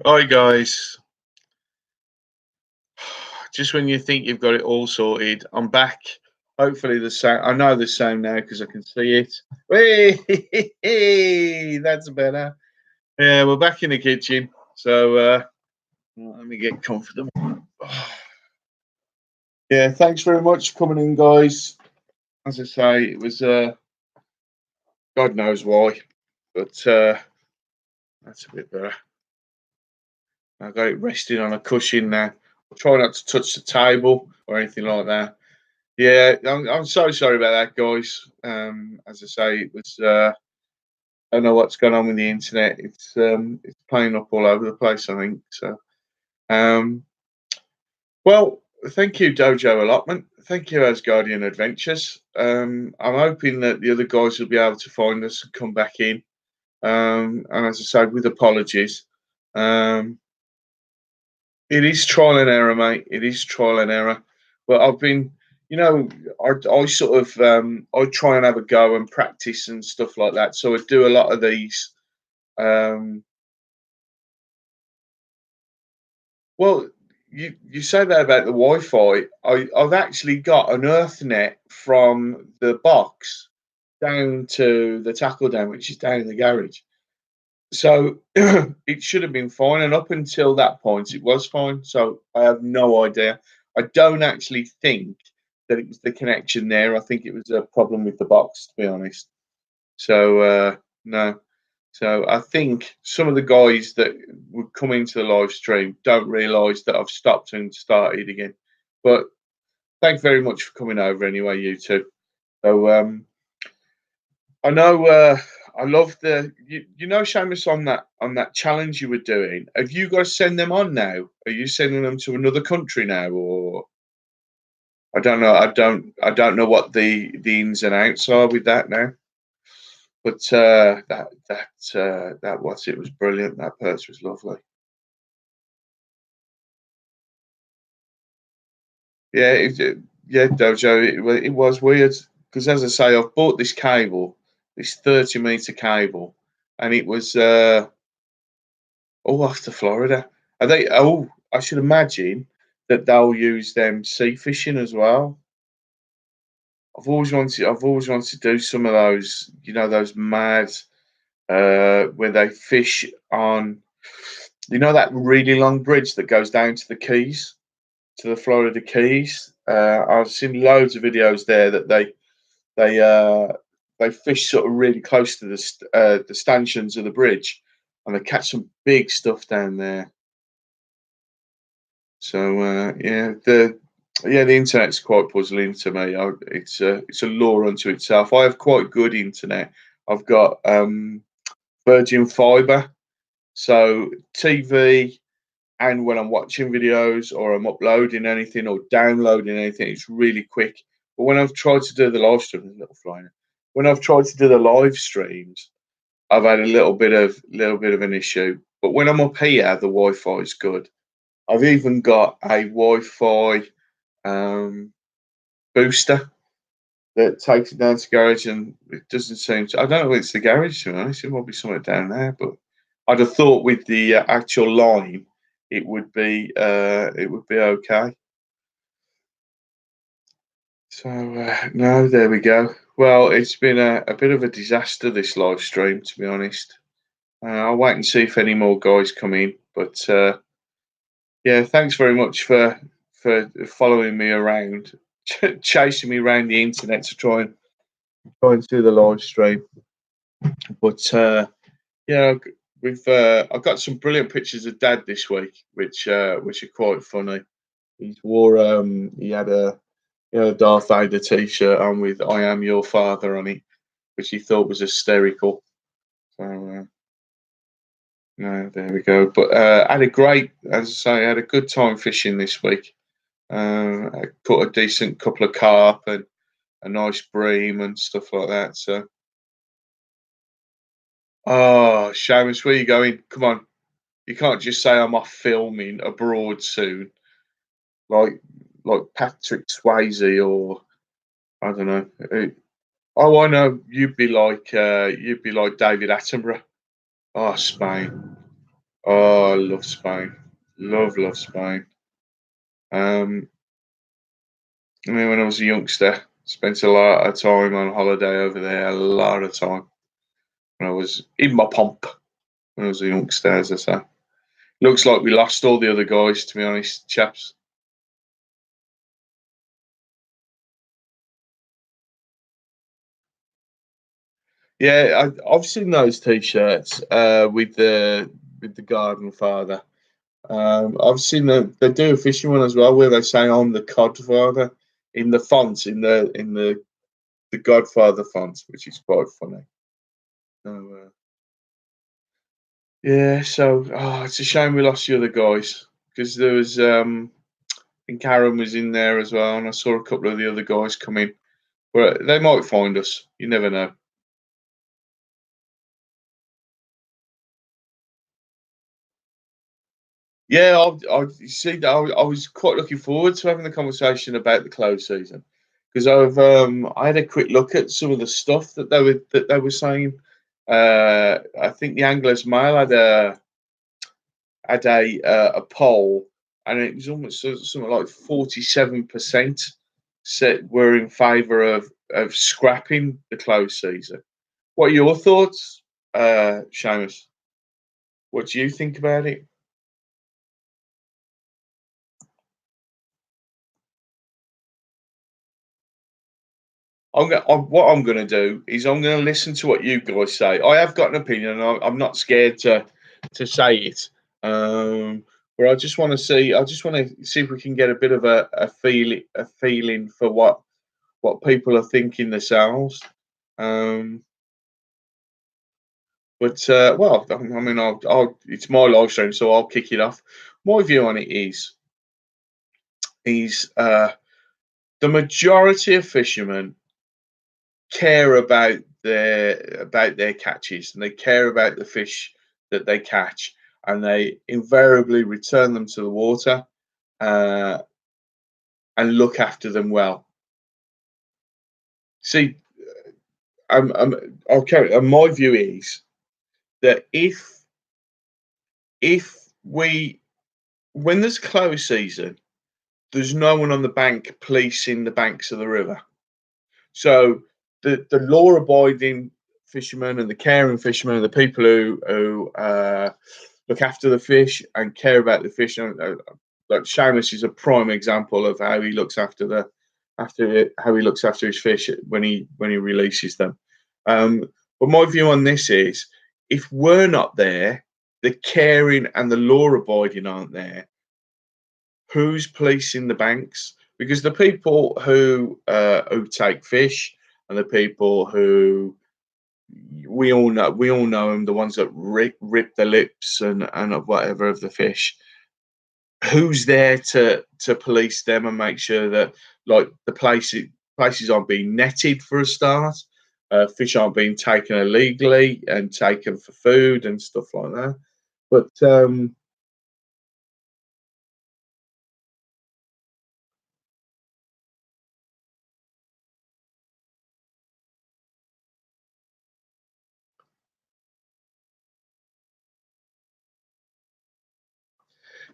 Hi guys. Just when you think you've got it all sorted, I'm back. Hopefully the sound. I know the sound now because I can see it. Hey, that's better. Yeah, we're back in the kitchen. So let me get comfortable. Yeah, thanks very much for coming in, guys. As I say, it was God knows why, but that's a bit better. I got it resting on a cushion now. I'll try not to touch the table or anything like that. Yeah, I'm so sorry about that, guys. As I say, it was I don't know what's going on with the internet. It's playing up all over the place, I think. So um well, thank you, Dojo Allotment. Thank you, As Guardian Adventures. I'm hoping that the other guys will be able to find us and come back in. And as I said, with apologies. Um it is trial and error, mate. It is trial and error. But I've been, you know, I sort of I try and have a go and practice and stuff like that. So I do a lot of these. Um, well, you say that about the Wi-Fi. I've actually got an Earthnet from the box down to the tackle down, which is down in the garage. So it should have been fine, and up until that point, it was fine. So I have no idea. I don't actually think that it was the connection there. I think it was a problem with the box, to be honest. So no. So I think some of the guys that would come into the live stream don't realise that I've stopped and started again. But thanks very much for coming over anyway, you two. So I know. I love you know, Seamus, on that challenge you were doing. Have you guys send them on now? Are you sending them to another country now, or I don't know. I don't know what the ins and outs are with that now. But that was it was brilliant. That perch was lovely. Yeah, yeah, Dojo. It was weird because, as I say, I've bought this cable, this 30-meter cable, and it was oh, off to Florida. Are they? Oh, I should imagine that they'll use them sea fishing as well. I've always wanted to do some of those. You know, those mad where they fish on. You know that really long bridge that goes down to the Keys, to the Florida Keys. I've seen loads of videos there that they uh, they fish sort of really close to the stanchions of the bridge, and they catch some big stuff down there. So the internet's quite puzzling to me. It's a law unto itself. I have quite good internet. I've got Virgin Fibre, so TV, and when I'm watching videos or I'm uploading anything or downloading anything, it's really quick. But when I've tried to do the live stream, there's a little fly in it. When I've tried to do the live streams, I've had a little bit of an issue. But when I'm up here, the Wi-Fi is good. I've even got a Wi-Fi um, booster that takes it down to garage, and it doesn't seem to. I don't know if it's the garage, to be honest. It might be somewhere down there, but I'd have thought with the actual line, it would be okay. So no, there we go. Well, it's been a bit of a disaster this live stream, to be honest. I'll wait and see if any more guys come in, but yeah, thanks very much for following me around, chasing me around the internet to try and do the live stream. But yeah, we've I've got some brilliant pictures of Dad this week, which are quite funny. He had a Darth Vader T-shirt on with "I am your father" on it, which he thought was hysterical. So no, there we go. But I had a great, as I say, I had a good time fishing this week. I caught a decent couple of carp and a nice bream and stuff like that. So, oh, Seamus, where you going? Come on, you can't just say I'm off filming abroad soon, like like Patrick Swayze or I don't know. Oh, I know. You'd be like David Attenborough. Oh, Spain. Oh, I love Spain. Love Spain. Um, I mean, when I was a youngster, spent a lot of time on holiday over there. A lot of time when I was in my pomp when I was a youngster, as I say. Looks like we lost all the other guys, to be honest, chaps. Yeah, I've seen those T-shirts with the garden father. I've seen they do a fishing one as well, where they say I'm the Codfather in the font in the Godfather font, which is quite funny. So, yeah, so it's a shame we lost the other guys because there was I think Aaron was in there as well, and I saw a couple of the other guys come in. But they might find us. You never know. Yeah, I you see. I was quite looking forward to having the conversation about the close season because I had a quick look at some of the stuff that they were saying. I think the Anglers Mail had a poll, and it was almost something like 47% said were in favour of scrapping the close season. What are your thoughts, Seamus? What do you think about it? What I'm going to do is I'm going to listen to what you guys say. I have got an opinion, and I'm not scared to say it. But I just want to see. I just want to see if we can get a bit of a feeling for what people are thinking themselves. Um, but well, I mean, it's my live stream, so I'll kick it off. My view on it is the majority of fishermen care about their catches, and they care about the fish that they catch, and they invariably return them to the water uh, and look after them well. See, okay, and my view is that if we when there's close season, there's no one on the bank policing the banks of the river. So the law abiding fishermen and the caring fishermen and the people who look after the fish and care about the fish. Like Seamus is a prime example of how he looks after how he looks after his fish when he releases them. Um, but my view on this is, if we're not there, the caring and the law abiding aren't there, who's policing the banks? Because the people who take fish and the people who we all know them, the ones that rip the lips and whatever of the fish. Who's there to police them and make sure that, like, the places aren't being netted for a start, fish aren't being taken illegally and taken for food and stuff like that. But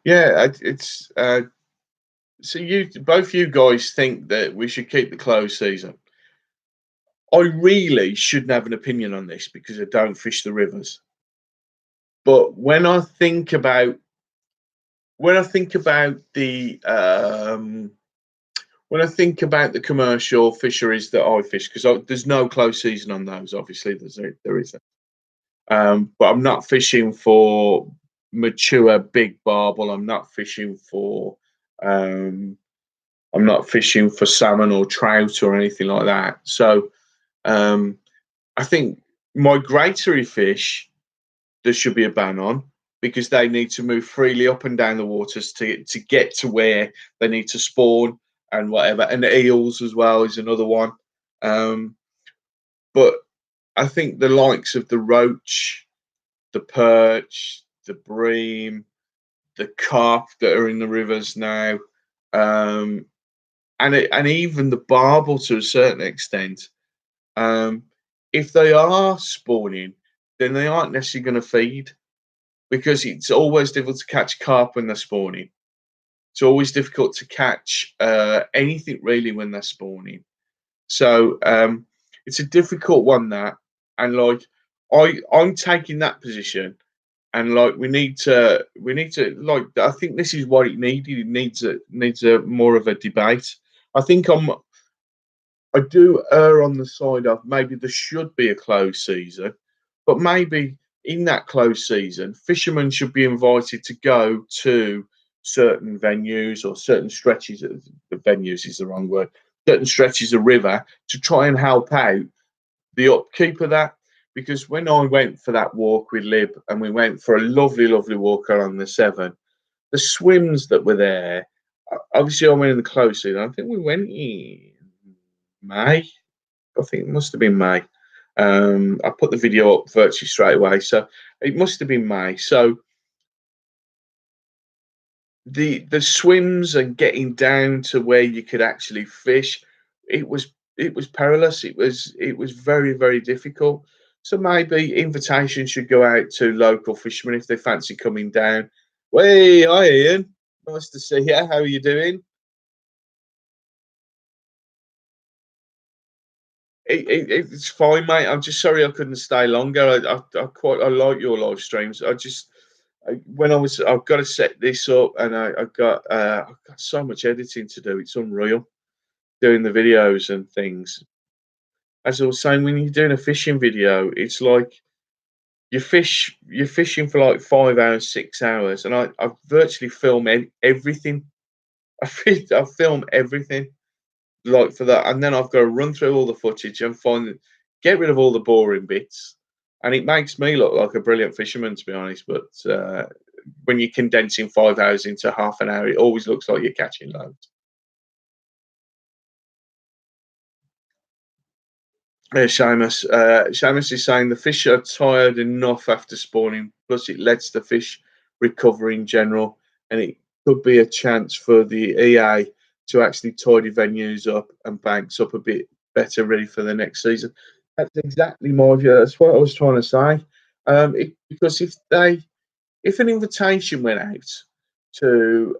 yeah, it's so you both you guys think that we should keep the closed season. I really shouldn't have an opinion on this because I don't fish the rivers. But when I think about when I think about the commercial fisheries that I fish, because there's no close season on those. Obviously, there isn't. But I'm not fishing for mature big barbel. Um, I'm not fishing for salmon or trout or anything like that. So um, I think migratory fish there should be a ban on because they need to move freely up and down the waters to get to where they need to spawn and whatever. And the eels as well is another one. Um, but I think the likes of the roach, the perch, the bream, the carp that are in the rivers now, um, and even the barbel to a certain extent. Um, if they are spawning, then they aren't necessarily going to feed. because it's always difficult to catch carp when they're spawning. It's always difficult to catch anything really when they're spawning. So it's a difficult one that, and like I'm taking that position, and like we need to like I think this is what it needed. It needs a more of a debate. I think I do err on the side of maybe there should be a closed season, but maybe in that closed season, fishermen should be invited to go to certain venues or certain stretches of the venues is the wrong word, certain stretches of river to try and help out the upkeep of that. Because when I went for that walk with Lib and we went for a lovely, lovely walk along the Severn, the swims that were there, obviously I went in the closed season. I think we went in May. I think it must have been May. I put the video up virtually straight away, so it must have been May. So the swims and getting down to where you could actually fish, it was perilous. It was very very difficult. So maybe invitations should go out to local fishermen if they fancy coming down. Hey, hi Ian, nice to see you. How are you doing? It's fine, mate. I'm just sorry I couldn't stay longer. I like your live streams. When I've got to set this up, and I've got so much editing to do. It's unreal doing the videos and things. As I was saying, when you're doing a fishing video, it's like you're fishing for like 5 hours, 6 hours, and I virtually film everything. I film everything like for that, and then I've got to run through all the footage and get rid of all the boring bits, and it makes me look like a brilliant fisherman, to be honest. But when you're condensing 5 hours into half an hour, it always looks like you're catching loads. Seamus. Seamus is saying the fish are tired enough after spawning, plus it lets the fish recover in general, and it could be a chance for the EA to actually tidy venues up and banks up a bit better, ready for the next season. That's exactly my view. That's what I was trying to say. Because if an invitation went out to,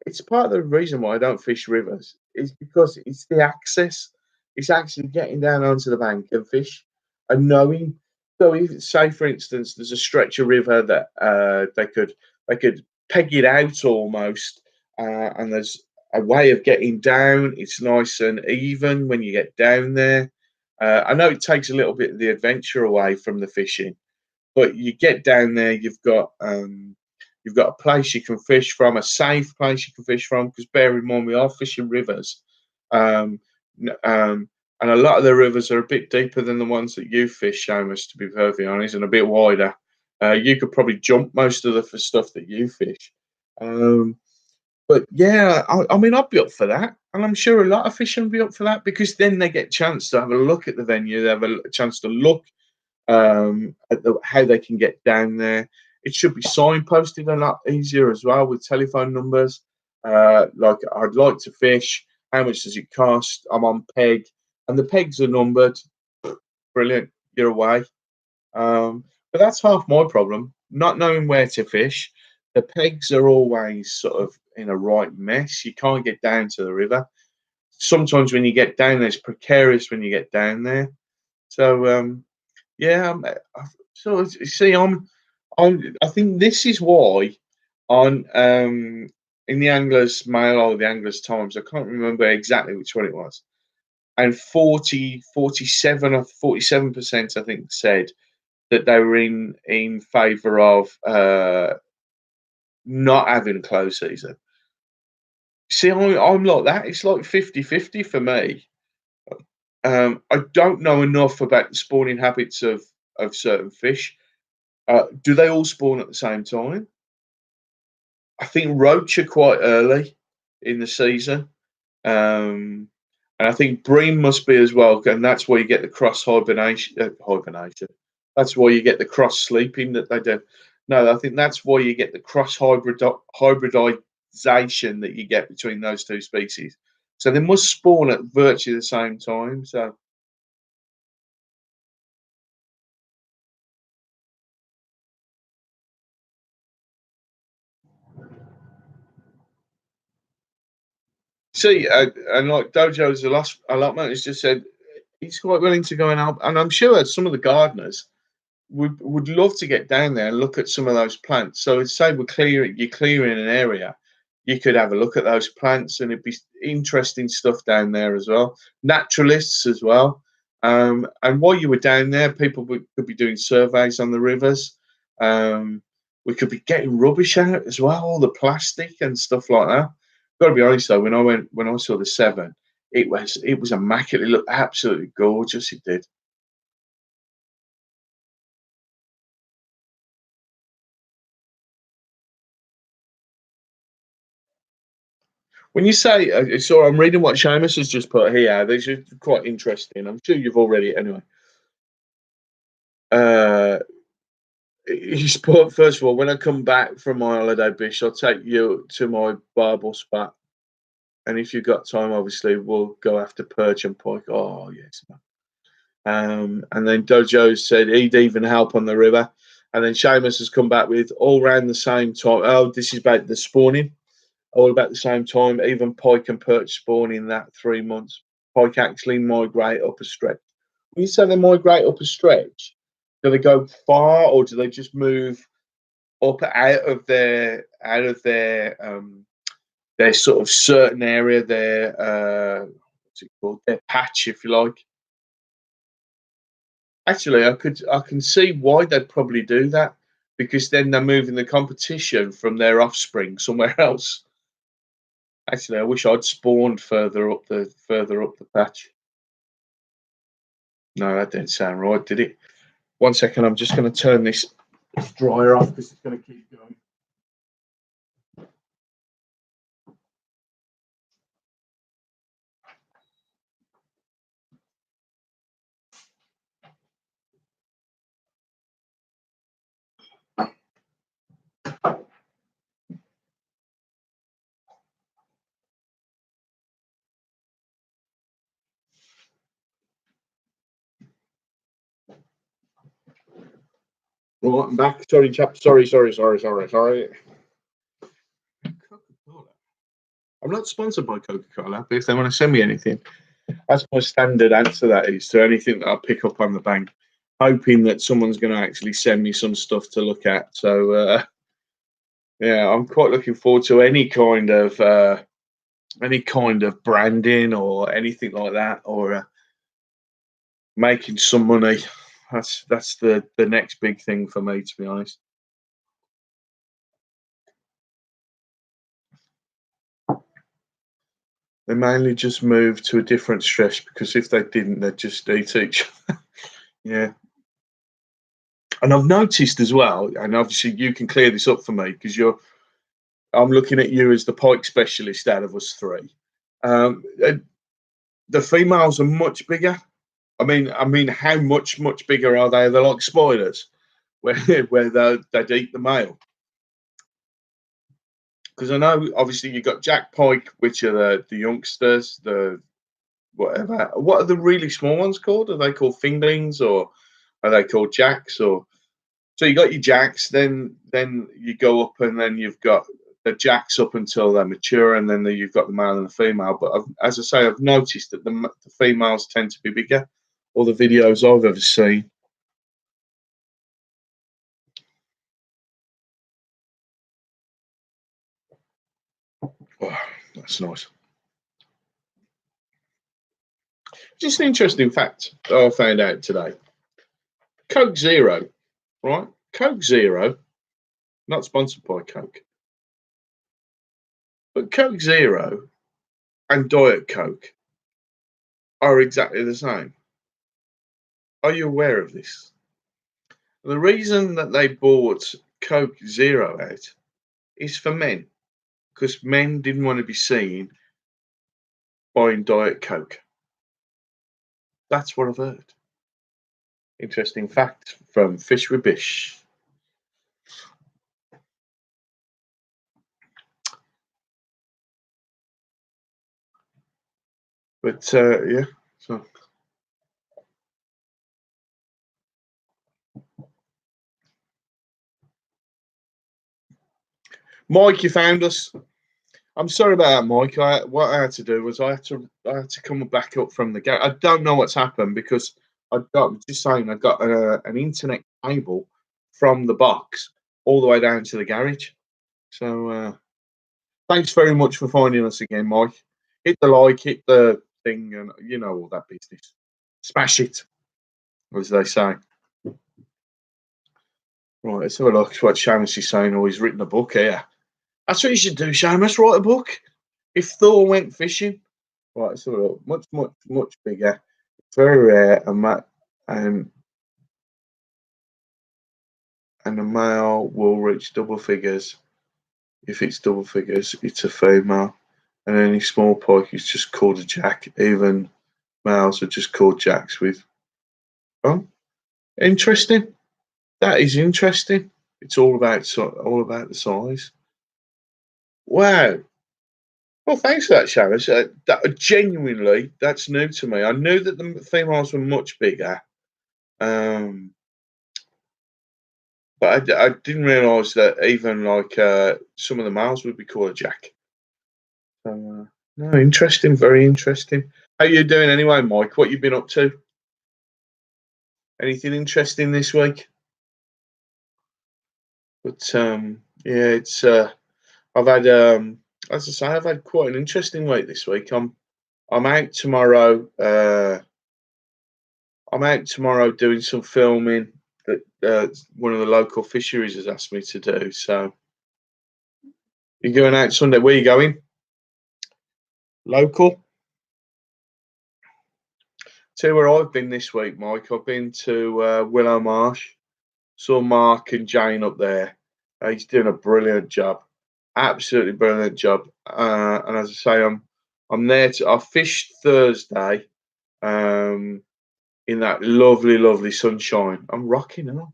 it's part of the reason why I don't fish rivers is because it's the access. It's actually getting down onto the bank and fish and knowing. So, if say for instance, there's a stretch of river that they could peg it out almost, and there's a way of getting down. It's nice and even when you get down there. I know it takes a little bit of the adventure away from the fishing, but you get down there, you've got a place you can fish from, a safe place you can fish from. Because bear in mind, we are fishing rivers, um, and a lot of the rivers are a bit deeper than the ones that you fish, Seamus. To be perfectly honest, and a bit wider. You could probably jump most of the stuff that you fish. Um, but yeah, I mean, I'd be up for that, and I'm sure a lot of fishermen would be up for that because then they get a chance to have a look at the venue. They have a chance to look at how they can get down there. It should be signposted a lot easier as well with telephone numbers. Like, I'd like to fish. How much does it cost? I'm on peg, and the pegs are numbered. Brilliant, you're away. But that's half my problem, not knowing where to fish. The pegs are always sort of in a right mess. You can't get down to the river. Sometimes when you get down there, it's precarious when you get down there. So yeah, so you see, I think this is why on in the Anglers Mail or the Anglers Times, I can't remember exactly which one it was, and 47 or 47%, I think, said that they were in favour of not having a close season. See, I'm like that. It's like 50-50 for me. I don't know enough about the spawning habits of certain fish. Do they all spawn at the same time? I think roach are quite early in the season, um, and I think bream must be as well, and that's where you get the cross hibernation. Hibernation. That's why you get the cross sleeping that they do. No, I think that's why you get the cross hybridization that you get between those two species. So they must spawn at virtually the same time. So See, and like Dojo's allotment has just said he's quite willing to go and help, and I'm sure some of the gardeners would love to get down there and look at some of those plants. So say you're clearing an area, you could have a look at those plants, and it'd be interesting stuff down there as well. Naturalists as well. And while you were down there, could be doing surveys on the rivers. We could be getting rubbish out as well, all the plastic and stuff like that. Got to be honest though, when I saw the Severn, it was immaculate. It looked absolutely gorgeous. It did. When you say, so I'm reading what Seamus has just put here. These are quite interesting. I'm sure you've already anyway. Uh, he's put, first of all, when I come back from my holiday, Bish, I'll take you to my barbel spot. And if you've got time, obviously, we'll go after perch and pike. Oh, yes, man. And then Dojo said he'd even help on the river. And then Seamus has come back with all around the same time. Oh, this is about the spawning. All about the same time. Even pike and perch spawn in that 3 months. Pike actually migrate up a stretch. When you say they migrate up a stretch, do they go far or do they just move up out of their sort of certain area, their what's it called? Their patch, if you like. Actually, I can see why they'd probably do that because then they're moving the competition from their offspring somewhere else. Actually, I wish I'd spawned further up the patch. No, that didn't sound right, did it? 1 second, I'm just going to turn this dryer off because it's going to keep going. Right, I'm back. Sorry, chap. Sorry. Coca-Cola. I'm not sponsored by Coca-Cola, but if they want to send me anything, that's my standard answer. That is to anything that I pick up on the bank, hoping that someone's going to actually send me some stuff to look at. So yeah, I'm quite looking forward to any kind of branding or anything like that, or making some money. That's the next big thing for me, to be honest. They mainly just moved to a different stress because if they didn't, they'd just eat each. Yeah, and I've noticed as well, and obviously you can clear this up for me because I'm looking at you as the pike specialist out of us three. The females are much bigger. I mean, how much bigger are they? They're like spiders, where they'd eat the male. Because I know, obviously, you've got Jack Pike, which are the youngsters, the whatever. What are the really small ones called? Are they called fingerlings or are they called jacks? Or so you got your jacks, then you go up, and then you've got the jacks up until they're mature, and then you've got the male and the female. But as I say, I've noticed that the females tend to be bigger. All the videos I've ever seen. Oh, that's nice. Just an interesting fact that I found out today. Coke Zero, right? Coke Zero, not sponsored by Coke, but Coke Zero and Diet Coke are exactly the same. Are you aware of this? The reason that they bought Coke Zero out is for men, because men didn't want to be seen buying Diet Coke. That's what I've heard. Interesting fact from Fish with Bish. But yeah, so Mike, you found us. I'm sorry about that, Mike. What I had to do was I had to come back up from the gate. I don't know what's happened because I'm just saying I got an internet cable from the box all the way down to the garage. So thanks very much for finding us again, Mike. Hit the like, hit the thing, and you know all that business. Smash it, as they say. Right, let's have a look at what Seamus is saying. Oh, he's written a book here. That's what you should do, Seamus. Write a book. If Thor went fishing. Right, let's have a look. Much, much, much bigger. Very rare. Um, and a male will reach double figures. If it's double figures, it's a female. And any small pike is just called a jack. Even males are just called jacks with. Oh, interesting. That is interesting. It's all about the size. Wow. Well, thanks for that, Sharon. Genuinely, that's new to me. I knew that the females were much bigger, um, but I didn't realise that even like some of the males would be called a jack. So, no, interesting, very interesting. How you doing anyway, Mike? What you been up to? Anything interesting this week? But yeah, it's I've had as I say, I've had quite an interesting week this week. I'm out tomorrow. I'm out tomorrow doing some filming that one of the local fisheries has asked me to do. So you're going out Sunday. Where you going? Local. Tell you where I've been this week, Mike. I've been to Willow Marsh. Saw Mark and Jane up there. He's doing a brilliant job. Absolutely brilliant job. And as I say, I'm there. I fished Thursday. In that lovely, lovely sunshine. I'm rocking now.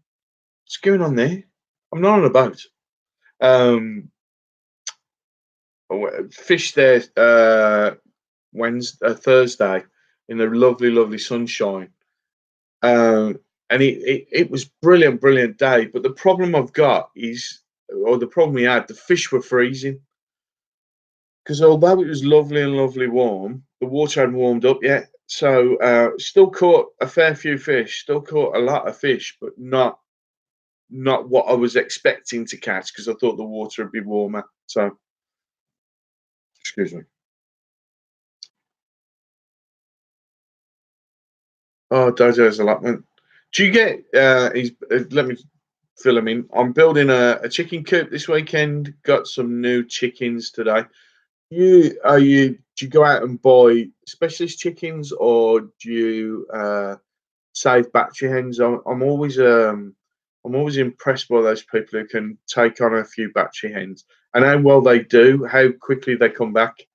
What's going on there? I'm not on a boat. Um, Fish there Wednesday, Thursday in the lovely, lovely sunshine. And it was brilliant, brilliant day. But the problem I've got is, or the problem we had, the fish were freezing. Because although it was lovely and lovely warm, the water hadn't warmed up yet. So still caught a fair few fish, still caught a lot of fish, but not what I was expecting to catch because I thought the water would be warmer. So excuse me. Oh, Dojo's allotment. Do you get? He's let me fill him in. I'm building a chicken coop this weekend. Got some new chickens today. Do you go out and buy specialist chickens or do you save battery hens? I'm always impressed by those people who can take on a few battery hens and how well they do, how quickly they come back.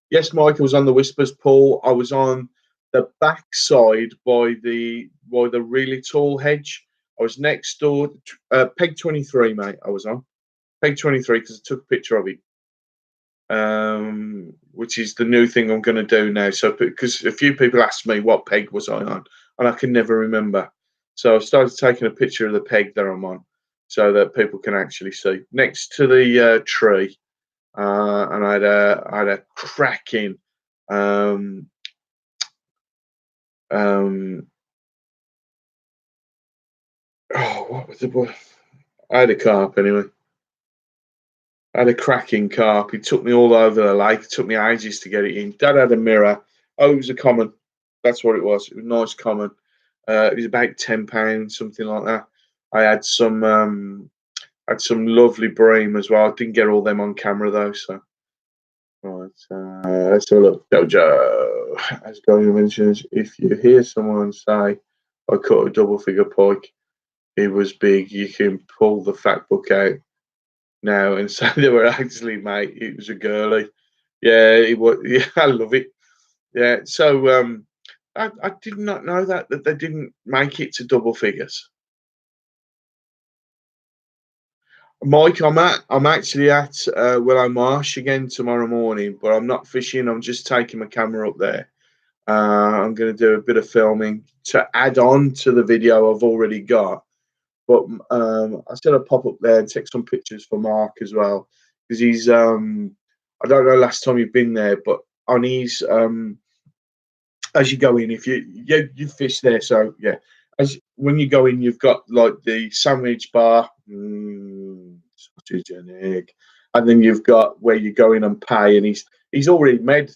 Yes, Michael was on the Whispers pool. I was on the back side by the really tall hedge. I was next door, peg 23, mate. I was on peg 23 because I took a picture of it, which is the new thing I'm going to do now. So because a few people asked me what peg was I on, and I can never remember. So I started taking a picture of the peg that I'm on, so that people can actually see next to the tree. And I had a cracking um, um, oh, what was it? I had a carp anyway. I had a cracking carp. He took me all over the lake. It took me ages to get it in. Dad had a mirror. Oh, it was a common. That's what it was. It was a nice common. It was about £10, something like that. I had some lovely bream as well. I didn't get all them on camera though. So right, let's have a look. Dojo, as Gary mentions, if you hear someone say, "I caught a double figure pike," it was big. You can pull the fact book out now and say they were actually, mate, it was a girly. Yeah, it was. Yeah, I love it. Yeah. So I did not know that they didn't make it to double figures. Mike, I'm actually at Willow Marsh again tomorrow morning, but I'm not fishing. I'm just taking my camera up there. I'm going to do a bit of filming to add on to the video I've already got. But I said I'd pop up there and take some pictures for Mark as well because he's. I don't know last time you've been there, but on his as you go in, if you fish there, so yeah, as when you go in, you've got like the sandwich bar, sausage and egg, and then you've got where you go in and pay, and he's already made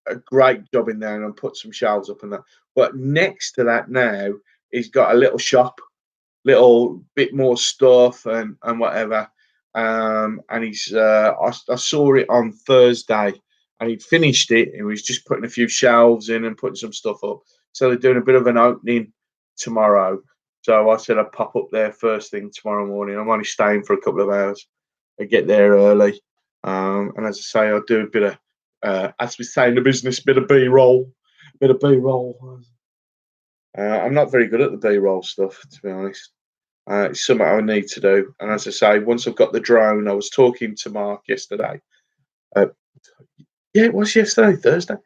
a great job in there and put some shelves up and that. But next to that now, he's got a little shop, little bit more stuff and whatever. And I saw it on Thursday, and he'd finished it. He was just putting a few shelves in and putting some stuff up. So they're doing a bit of an opening tomorrow. So I said I'd pop up there first thing tomorrow morning. I'm only staying for a couple of hours. I get there early, and as I say, I'll do a bit of, as we say in the business, bit of B-roll, bit of B-roll. I'm not very good at the B-roll stuff, to be honest. It's something I need to do. And as I say, once I've got the drone, I was talking to Mark yesterday. Uh, yeah, it was yesterday, Thursday.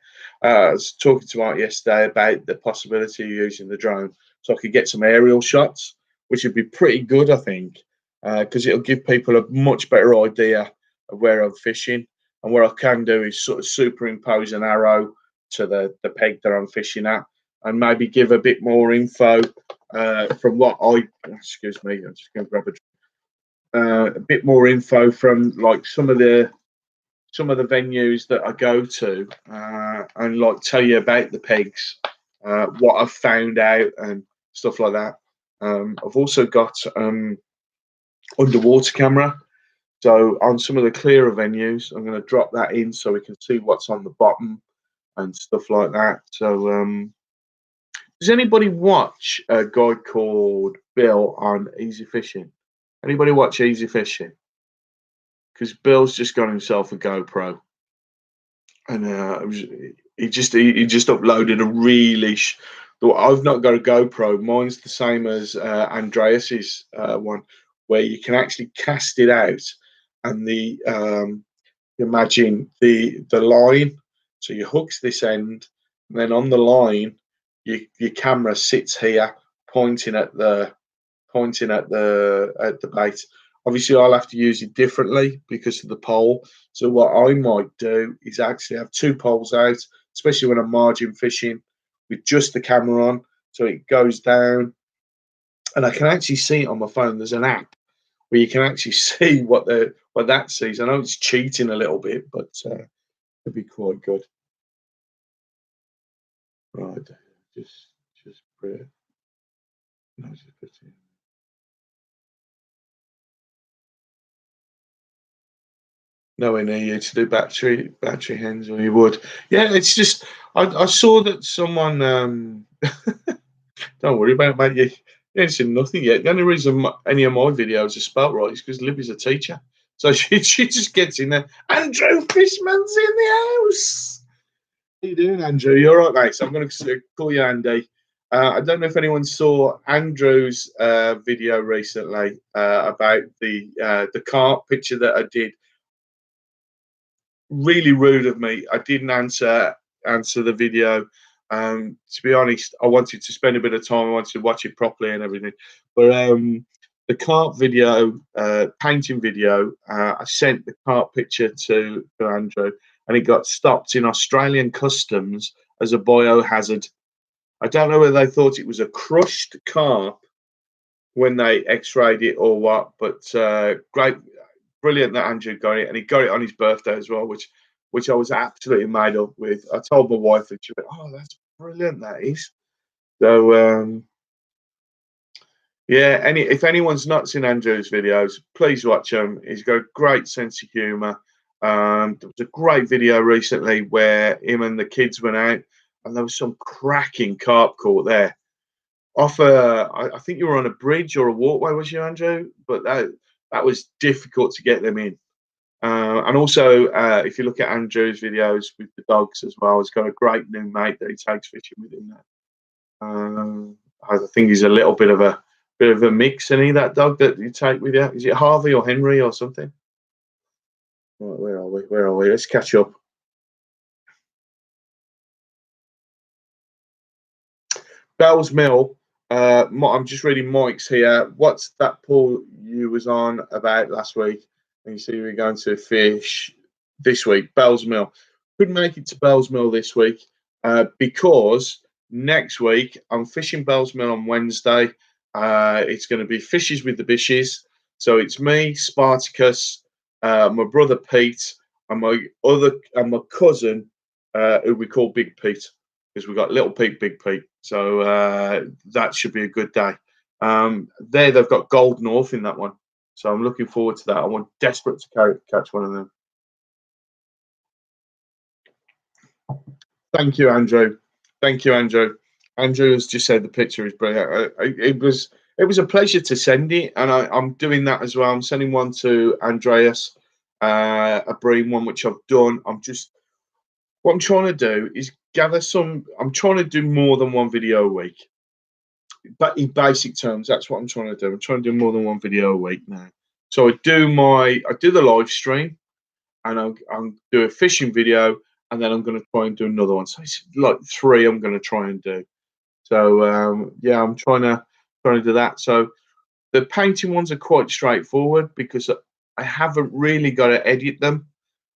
I was talking to Mark yesterday about the possibility of using the drone so I could get some aerial shots, which would be pretty good, I think, because it'll give people a much better idea of where I'm fishing. And what I can do is sort of superimpose an arrow to the peg that I'm fishing at, and maybe give a bit more info from what excuse me, I'm just going to grab a bit more info from like some of the venues that I go to, and like tell you about the pegs, what I've found out and stuff like that. I've also got underwater camera. So on some of the clearer venues, I'm going to drop that in so we can see what's on the bottom and stuff like that. So does anybody watch a guy called Bill on Easy Fishing? Anybody watch Easy Fishing? Because Bill's just got himself a GoPro, and he just uploaded a really. I've not got a GoPro. Mine's the same as Andreas's one, where you can actually cast it out, and imagine the line. So you hooks this end, and then on the line, your camera sits here, pointing at the bait. Obviously, I'll have to use it differently because of the pole. So what I might do is actually have two poles out, especially when I'm margin fishing, with just the camera on, so it goes down, and I can actually see it on my phone. There's an app where you can actually see what that sees. I know it's cheating a little bit, but it'd be quite good. Right, just put it. No, just put it in. Nowhere near you to do battery hands, or you would. Yeah, it's just I saw that someone. Don't worry about it, mate. You ain't seen nothing yet. The only reason any of my videos are spelt right is because Libby's a teacher, so she just gets in there. Andrew Fishman's in the house. How you doing, Andrew? You all right, mate? So I'm going to call you Andy. I don't know if anyone saw Andrew's video recently about the carp picture that I did. Really rude of me. I didn't answer the video. To be honest, I wanted to spend a bit of time. I wanted to watch it properly and everything. But the carp video, painting video, I sent the carp picture to Andrew, and it got stopped in Australian customs as a biohazard. I don't know whether they thought it was a crushed carp when they x-rayed it or what, but great, brilliant that Andrew got it, and he got it on his birthday as well, which I was absolutely made up with. I told my wife, and she went, "Oh, that's brilliant, that is." So yeah, if anyone's not seen Andrew's videos, please watch them. He's got a great sense of humour. There was a great video recently where him and the kids went out, and there was some cracking carp caught there. I think you were on a bridge or a walkway, was you, Andrew? But that was difficult to get them in. And also, if you look at Andrew's videos with the dogs as well, he's got a great new mate that he takes fishing with him now. I think he's a little bit of a mix, isn't he? That dog that you take with you, is it Harvey or Henry or something? Right, where are we? Where are we? Let's catch up. Bell's Mill. I'm just reading Mike's here. What's that pool you was on about last week? And you see we're going to fish this week, Bell's Mill. Couldn't make it to Bell's Mill this week because next week I'm fishing Bell's Mill on Wednesday. It's going to be Fishes with the Bishes. So it's me, Spartacus, my brother Pete, and my cousin, who we call Big Pete, because we've got Little Pete, Big Pete. So that should be a good day. They've got Gold North in that one. So I'm looking forward to that. I want desperate to catch one of them. Thank you, Andrew. Thank you, Andrew. Andrew has just said the picture is brilliant. It was a pleasure to send it, and I'm doing that as well. I'm sending one to Andreas, a bream one which I've done. What I'm trying to do is gather some. I'm trying to do more than one video a week. But in basic terms, that's what I'm trying to do. I'm trying to do more than one video a week now. So I do the live stream, and I'll do a fishing video, and then I'm going to try and do another one. So it's like 3 I'm going to try and do. So yeah, I'm trying to do that. So the painting ones are quite straightforward because I haven't really got to edit them.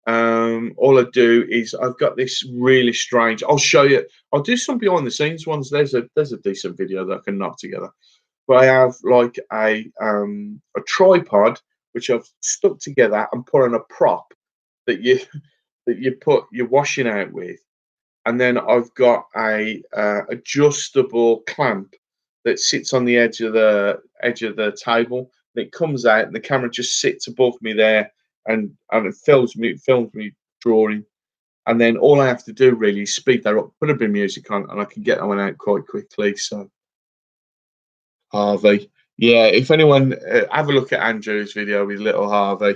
All I do is I've got this really strange. I'll show you. I'll do some behind the scenes ones. There's a decent video that I can knock together. But I have like a tripod which I've stuck together and put on a prop that you put your washing out with, and then I've got a adjustable clamp that sits on the edge of the table. And it comes out, and the camera just sits above me there, and it films me drawing. And then all I have to do really is speed that up, put a bit of music on, and I can get that one out quite quickly. So Harvey, yeah. If anyone have a look at Andrew's video with little Harvey,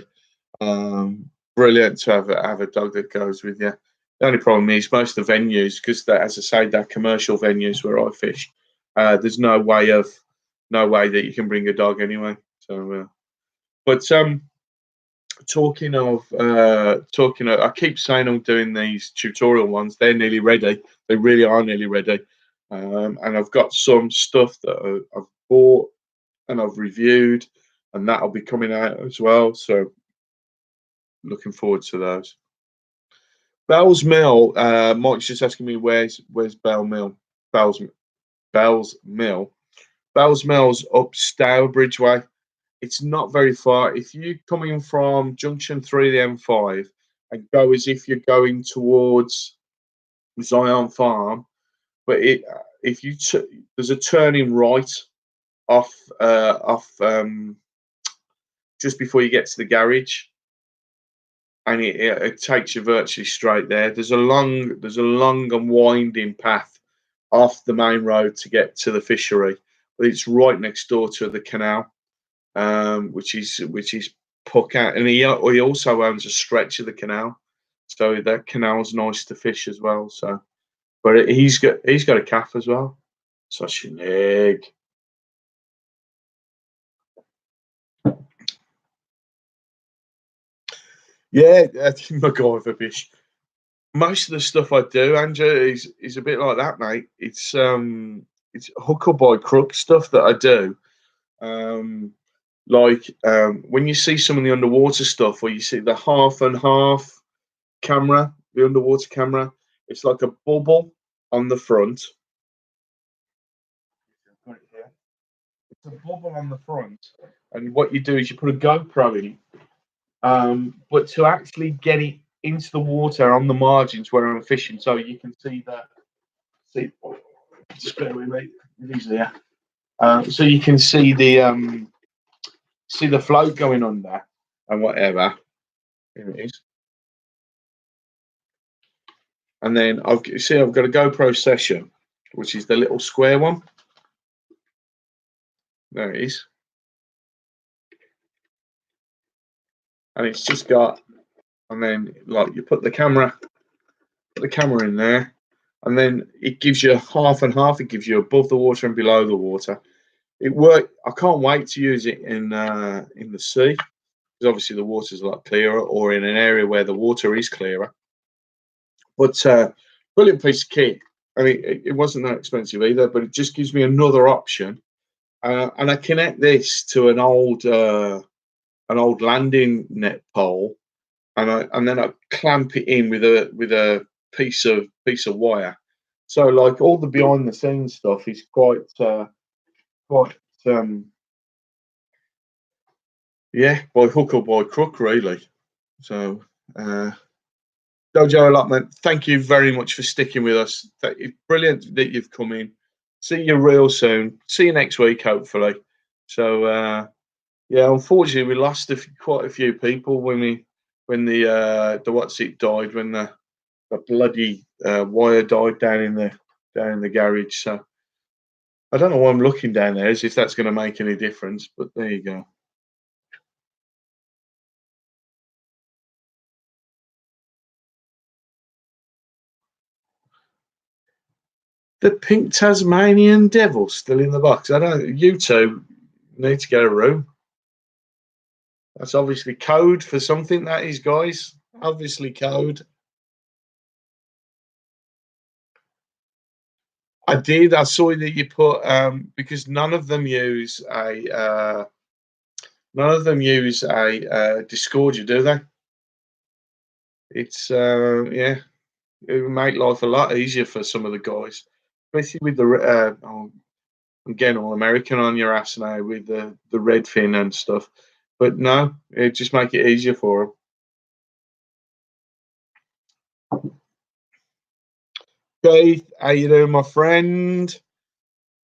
brilliant to have a dog that goes with you. The only problem is most of the venues, because as I say, they're commercial venues where I fish. There's no way that you can bring a dog anyway. So, but talking of, I keep saying I'm doing these tutorial ones. They're nearly ready. They really are nearly ready. And I've got some stuff that I've bought and I've reviewed, and that'll be coming out as well. So, looking forward to those. Bell's Mill. Mike's just asking me where's Bell Mill. Bell's Mill. Bell's Mill's up Stourbridge Way. It's not very far. If you're coming from Junction 3 of the M5 and go as if you're going towards Zion Farm, but there's a turning right off just before you get to the garage, and it takes you virtually straight there. There's a long and winding path off the main road to get to the fishery, but it's right next door to the canal, which is Puck out, and he also owns a stretch of the canal, so that canal's nice to fish as well. So, but he's got a calf as well. Such an egg. Yeah, MacGyver Bish. Most of the stuff I do, Andrew, is a bit like that, mate. It's hook or by crook stuff that I do. When you see some of the underwater stuff, or you see the half and half camera, the underwater camera, it's like a bubble on the front. It's a bubble on the front, and what you do is you put a GoPro in it, but to actually get it into the water on the margins where I'm fishing, so you can see that. Just bear with me. It is there. So you can see the float going on there and whatever. Here it is. And then I've got a GoPro Session, which is the little square one. There it is. And it's just got, and then like you put the camera in there, and then it gives you half and half. It gives you above the water and below the water. It worked. I can't wait to use it in the sea, because obviously the water's a lot clearer, or in an area where the water is clearer. But brilliant piece of kit. I mean, it wasn't that expensive either, but it just gives me another option. And I connect this to an old landing net pole, and then I clamp it in with a piece of wire. So like all the behind the scenes stuff is quite yeah, by hook or by crook really. So uh, Jojo Allotment, thank you very much for sticking with us. It's brilliant that you've come in. See you real soon. See you next week, hopefully. So yeah, unfortunately, we lost quite a few people when the what's it died when the bloody wire died down in the garage. So I don't know why I'm looking down there as if that's going to make any difference, but there you go. The pink Tasmanian devil still in the box. I don't. You two need to get a room. That's obviously code for something. That is, guys. Obviously code. I did. I saw that you put because none of them use a Discordia, do they? It's yeah, it would make life a lot easier for some of the guys, especially with the I'm getting all American on your ass now with the red fin and stuff. But no, it just make it easier for them. Keith, how you doing, my friend?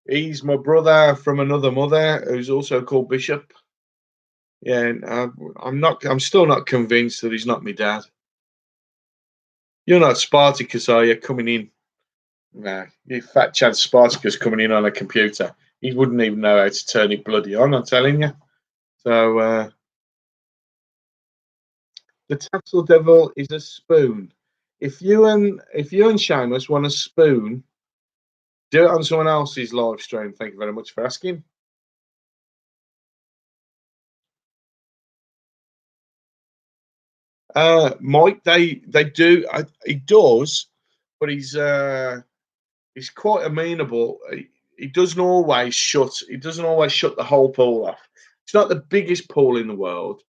He's my brother from another mother who's also called Bishop. Yeah, and, I'm not. I'm still not convinced that he's not my dad. You're not Spartacus, are you? Coming in? Nah, you fat Chad Spartacus coming in on a computer. He wouldn't even know how to turn it bloody on. I'm telling you. So the tassel devil is a spoon. If you and Seamus want a spoon, do it on someone else's live stream. Thank you very much for asking. Mike, they do. He does, but he's quite amenable. He doesn't always shut. He doesn't always shut the whole pool off. It's not the biggest pool in the world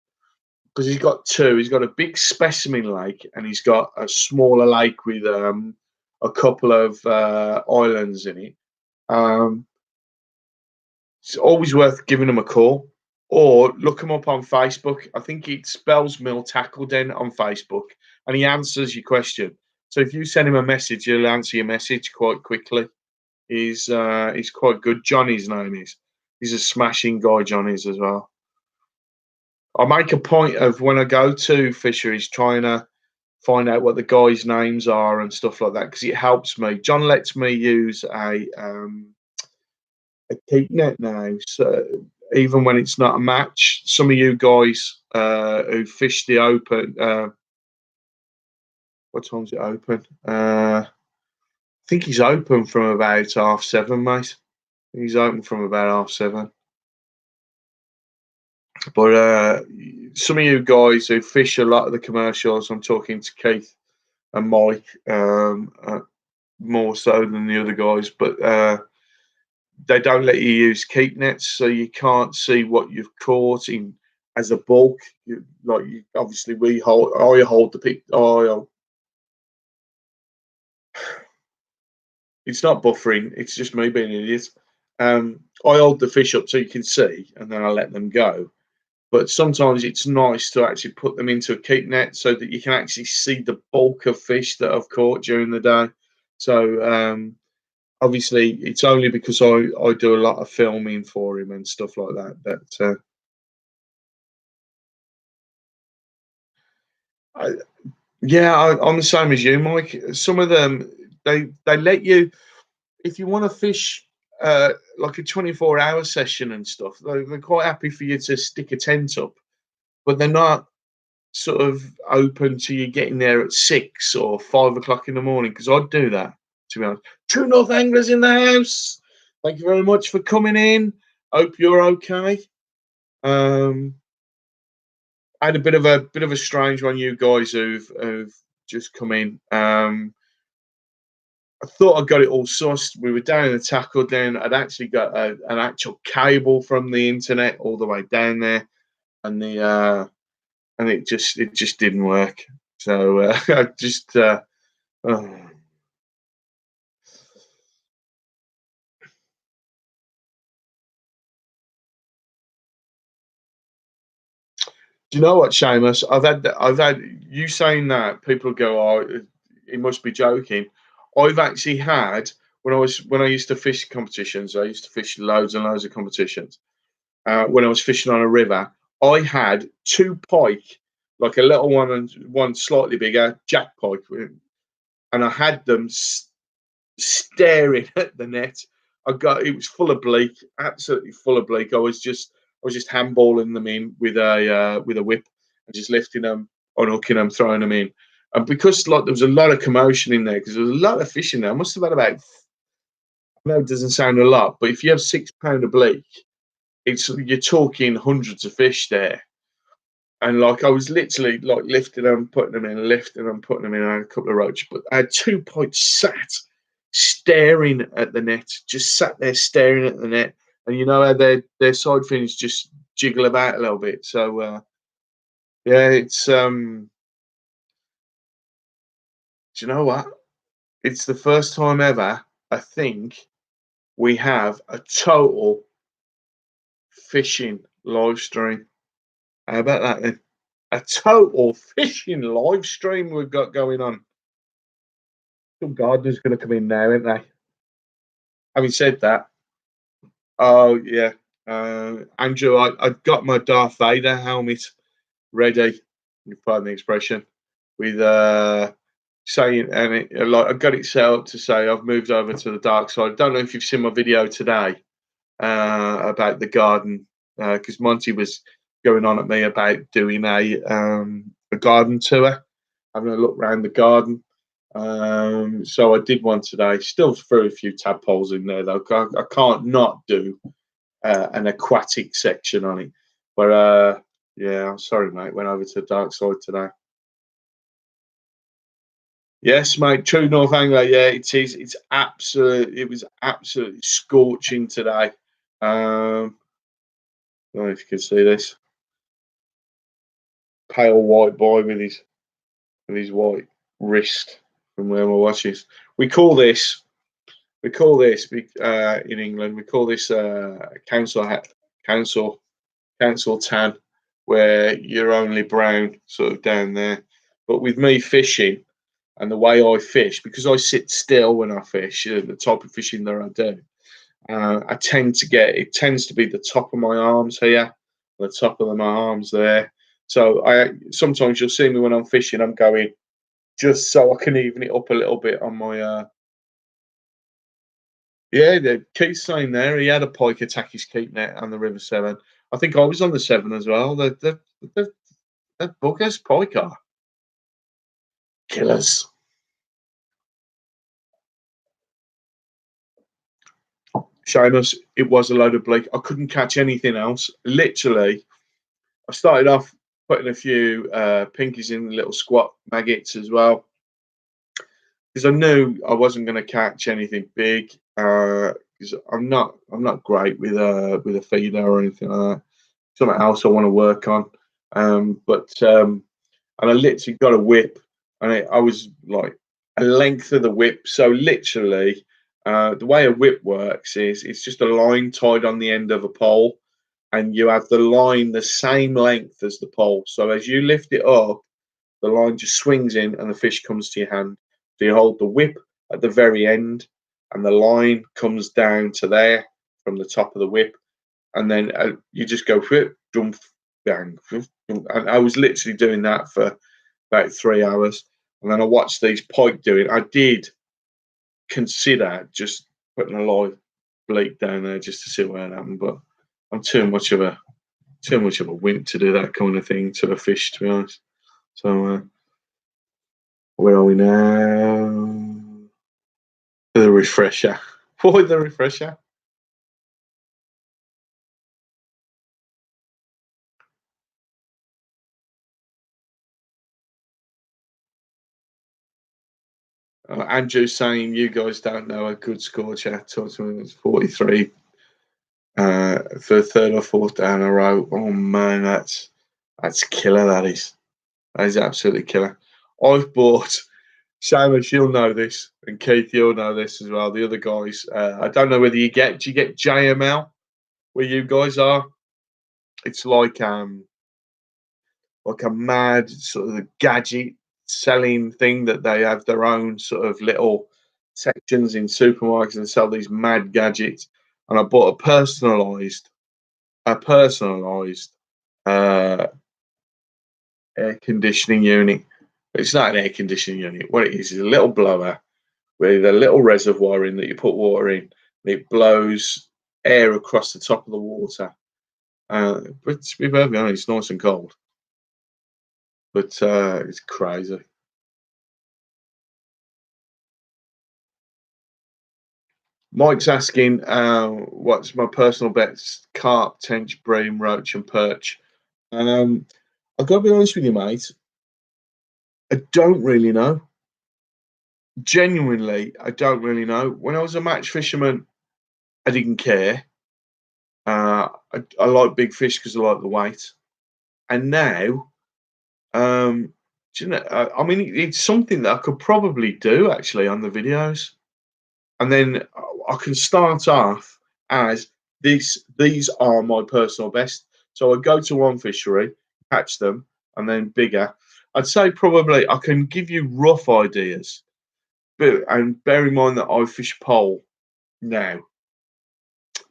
because he's got two. He's got a big specimen lake and he's got a smaller lake with a couple of islands in it. Um, it's always worth giving him a call or look him up on Facebook. I think it spells Mill Tackle Den on Facebook, and he answers your question. So if you send him a message, he'll answer your message quite quickly. He's quite good. Johnny's name is. He's a smashing guy. Johnny's as well. I make a point of when I go to fisheries trying to find out what the guys' names are and stuff like that because it helps me. John lets me use a keep net now, so even when it's not a match, some of you guys who fish the open, what time's it open? I think he's open from about 7:30, mate. He's open from about 7:30. But some of you guys who fish a lot of the commercials, I'm talking to Keith and Mike more so than the other guys, but they don't let you use keep nets, so you can't see what you've caught in as a bulk. Obviously, I hold the pick. It's not buffering. It's just me being an idiot. I hold the fish up so you can see, and then I let them go. But sometimes it's nice to actually put them into a keep net so that you can actually see the bulk of fish that I've caught during the day. So obviously, it's only because I do a lot of filming for him and stuff like that. I, yeah, I'm the same as you, Mike. Some of them they let you if you want to fish like a 24-hour session and stuff. They're quite happy for you to stick a tent up, but they're not sort of open to you getting there at 6 or 5 o'clock in the morning because I'd do that, to be honest. True North Anglers in the house. Thank you very much for coming in. Hope you're okay. I had a bit of a strange one, you guys who've just come in. I thought I got it all sourced. We were down in the tackle den. I'd actually got an actual cable from the internet all the way down there, and and it just didn't work. So I just oh. Do you know what, Seamus? I've had you saying that people go, oh, he must be joking. I've actually had when I used to fish competitions. I used to fish loads and loads of competitions. When I was fishing on a river, I had two pike, like a little one and one slightly bigger, jack pike, and I had them staring at the net. It was full of bleak, absolutely full of bleak. I was just handballing them in with a whip and just lifting them, unhooking them, throwing them in. And because like there was a lot of commotion in there, because there was a lot of fish in there. I must have had about, I know it doesn't sound a lot, but if you have 6 pound of bleak, you're talking hundreds of fish there. And like I was literally like lifting them, putting them in, lifting them, putting them in. I had a couple of roach, but I had 2 points sat staring at the net, just sat there staring at the net. And you know how their side fins just jiggle about a little bit. So yeah, it's do you know what? It's the first time ever I think we have a total fishing live stream. How about that then? A total fishing live stream we've got going on. Some gardeners going to come in now, aren't they? Having said that, oh yeah, Andrew, I've got my Darth Vader helmet ready. You pardon the expression, with saying and like I got it set up to say I've moved over to the dark side. I don't know if you've seen my video today about the garden because Monty was going on at me about doing a garden tour, having a look around the garden. So I did one today. Still threw a few tadpoles in there though. I can't not do an aquatic section on it. But yeah, I'm sorry, mate. Went over to the dark side today. Yes, mate. True North Angler. Yeah, it is. It's absolute. It was absolutely scorching today. I don't know if you can see this pale white boy with his white wrist from where we're watching. We call this in England. We call this council council tan, where you're only brown sort of down there. But with me fishing and the way I fish, because I sit still when I fish, the type of fishing that I do, I tend to get it tends to be the top of my arms here, the top of my arms there. So I sometimes you'll see me when I'm fishing, I'm going just so I can even it up a little bit on my yeah, the Keith's saying there he had a pike attack his keep net on the River Severn. I think I was on the Severn as well. The buggers pike are killers. Seamus, it was a load of bleak. I couldn't catch anything else. Literally, I started off putting a few pinkies in, little squat maggots as well, because I knew I wasn't going to catch anything big. Because I'm not great with a feeder or anything like that. Something else I want to work on. And I literally got a whip, and I was like a length of the whip. So literally, the way a whip works is it's just a line tied on the end of a pole, and you have the line the same length as the pole. So as you lift it up, the line just swings in, and the fish comes to your hand. So you hold the whip at the very end, and the line comes down to there from the top of the whip, and then you just go whip, jump, bang, and I was literally doing that for about 3 hours, and then I watched these pike do it. I did consider just putting a live bleak down there just to see what happened, but I'm too much of a wimp to do that kind of thing to a fish, to be honest. So where are we now? The refresher. Why the refresher? Andrew saying you guys don't know a good score chat. Talk to me. It's 43 for the third or fourth day in a row. Oh man, That's killer. That is. That is absolutely killer. I've bought. Seamus, you'll know this, and Keith, you'll know this as well. The other guys, I don't know whether do you get JML where you guys are? It's like a mad sort of gadget selling thing that they have their own sort of little sections in supermarkets and sell these mad gadgets. And I bought a personalized uh, air conditioning unit. It's not an air conditioning unit. What it is a little blower with a little reservoir in that you put water in. And it blows air across the top of the water. But to be perfectly honest, it's nice and cold. But it's crazy. Mike's asking, what's my personal bets? Carp, tench, bream, roach, and perch. Um, I've got to be honest with you, mate. I don't really know. Genuinely, I don't really know. When I was a match fisherman, I didn't care. I like big fish because I like the weight. And now, do you know, I mean, it's something that I could probably do actually on the videos. And then I can start off as this. These are my personal best. So I go to one fishery, catch them, and then bigger. I'd say probably I can give you rough ideas, but and bear in mind that I fish pole now.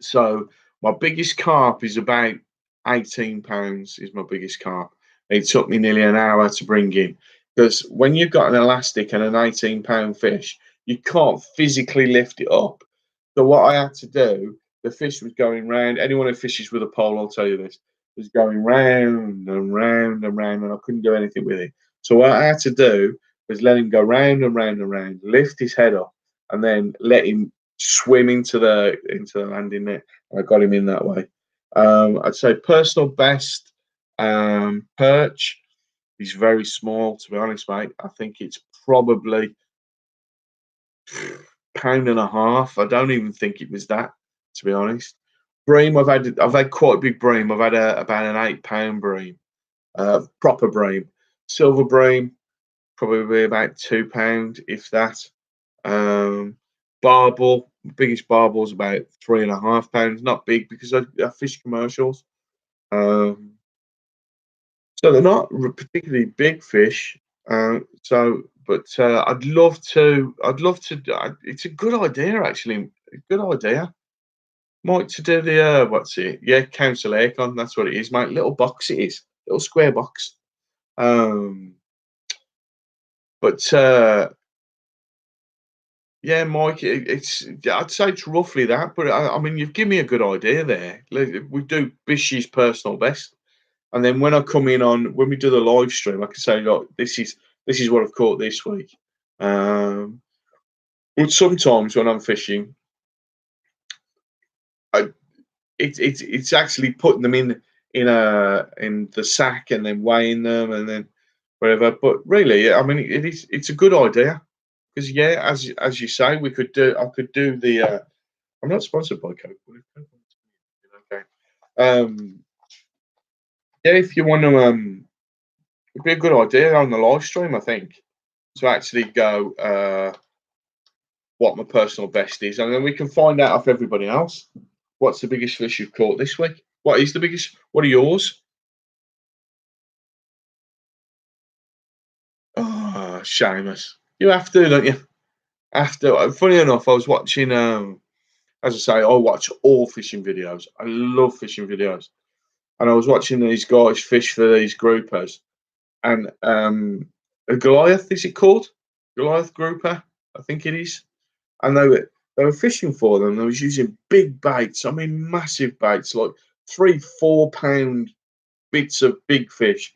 So my biggest carp is about £18. Is my biggest carp. It took me nearly an hour to bring in because when you've got an elastic and an £18 fish, you can't physically lift it up. So what I had to do, the fish was going round. Anyone who fishes with a pole, I'll tell you this, was going round and round and round, and I couldn't do anything with it. So what I had to do was let him go round and round and round, lift his head up, and then let him swim into the landing net. And I got him in that way. I'd say personal best perch. He's very small, to be honest, mate. I think it's probably pound and a half. I don't even think it was that, to be honest. Bream, I've had quite a big bream. I've had about an £8 bream, proper bream. Silver bream, probably about £2, if that. Um, barbel, biggest barbel's about £3.5. Not big because I fish commercials. Um, so they're not particularly big fish. But I'd love to. It's a good idea, actually. A good idea. Mike, to do the what's it? Yeah, council aircon. That's what it is, mate. Little box it is, little square box. Um, but yeah, Mike, I'd say it's roughly that. But I mean, you've given me a good idea there. We do Bish's personal best, and then when we do the live stream, I can say, look, this is what I've caught this week. Um, but sometimes when I'm fishing, I it's actually putting them in the sack and then weighing them and then whatever. But really, yeah, I mean, it's a good idea because yeah, as you say, I could do the. I'm not sponsored by Coke. Okay. Um, yeah, if you want to, it'd be a good idea on the live stream. I think to actually go what my personal best is, and then we can find out off everybody else what's the biggest fish you've caught this week. What is the biggest? What are yours? Oh, Seamus. You have to, don't you? Have to. Funny enough, I was watching. As I say, I watch all fishing videos. I love fishing videos, and I was watching these guys fish for these groupers, and a Goliath is it called? Goliath grouper, I think it is. And they were fishing for them. They was using big baits. I mean, massive baits, like 3, 4 pound bits of big fish.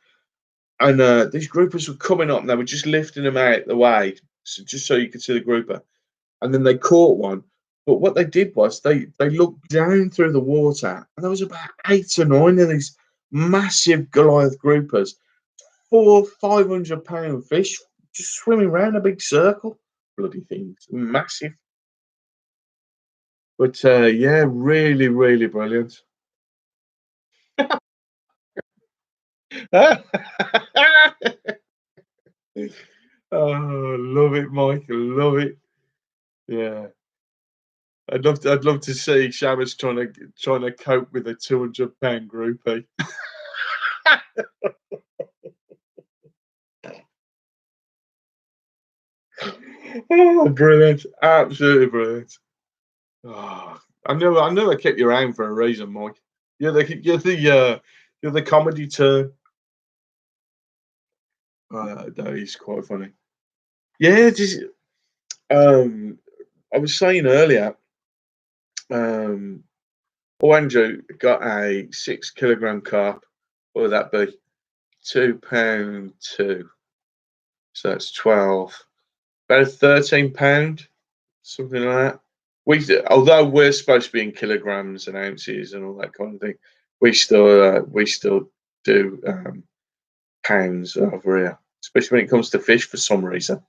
And these groupers were coming up, and they were just lifting them out the way, just so you could see the grouper. And then they caught one. But what they did was they looked down through the water, and there was about 8 or 9 of these massive Goliath groupers, 500 pound fish, just swimming around a big circle. Bloody things, massive. But yeah, really, really brilliant. Oh, love it, Mike. Love it. Yeah. I'd love to see Shamus trying to cope with a 200-pound groupie. Oh, brilliant. Absolutely brilliant. Oh, I knew I kept you around for a reason, Mike. You're the comedy turn. That is quite funny. Yeah, just um, I was saying earlier, um, Andrew got a 6 kilogram carp. What would that be? £2 two. So that's 12. About 13 pound, something like that. Although we're supposed to be in kilograms and ounces and all that kind of thing, we still do pounds over here, especially when it comes to fish for some reason.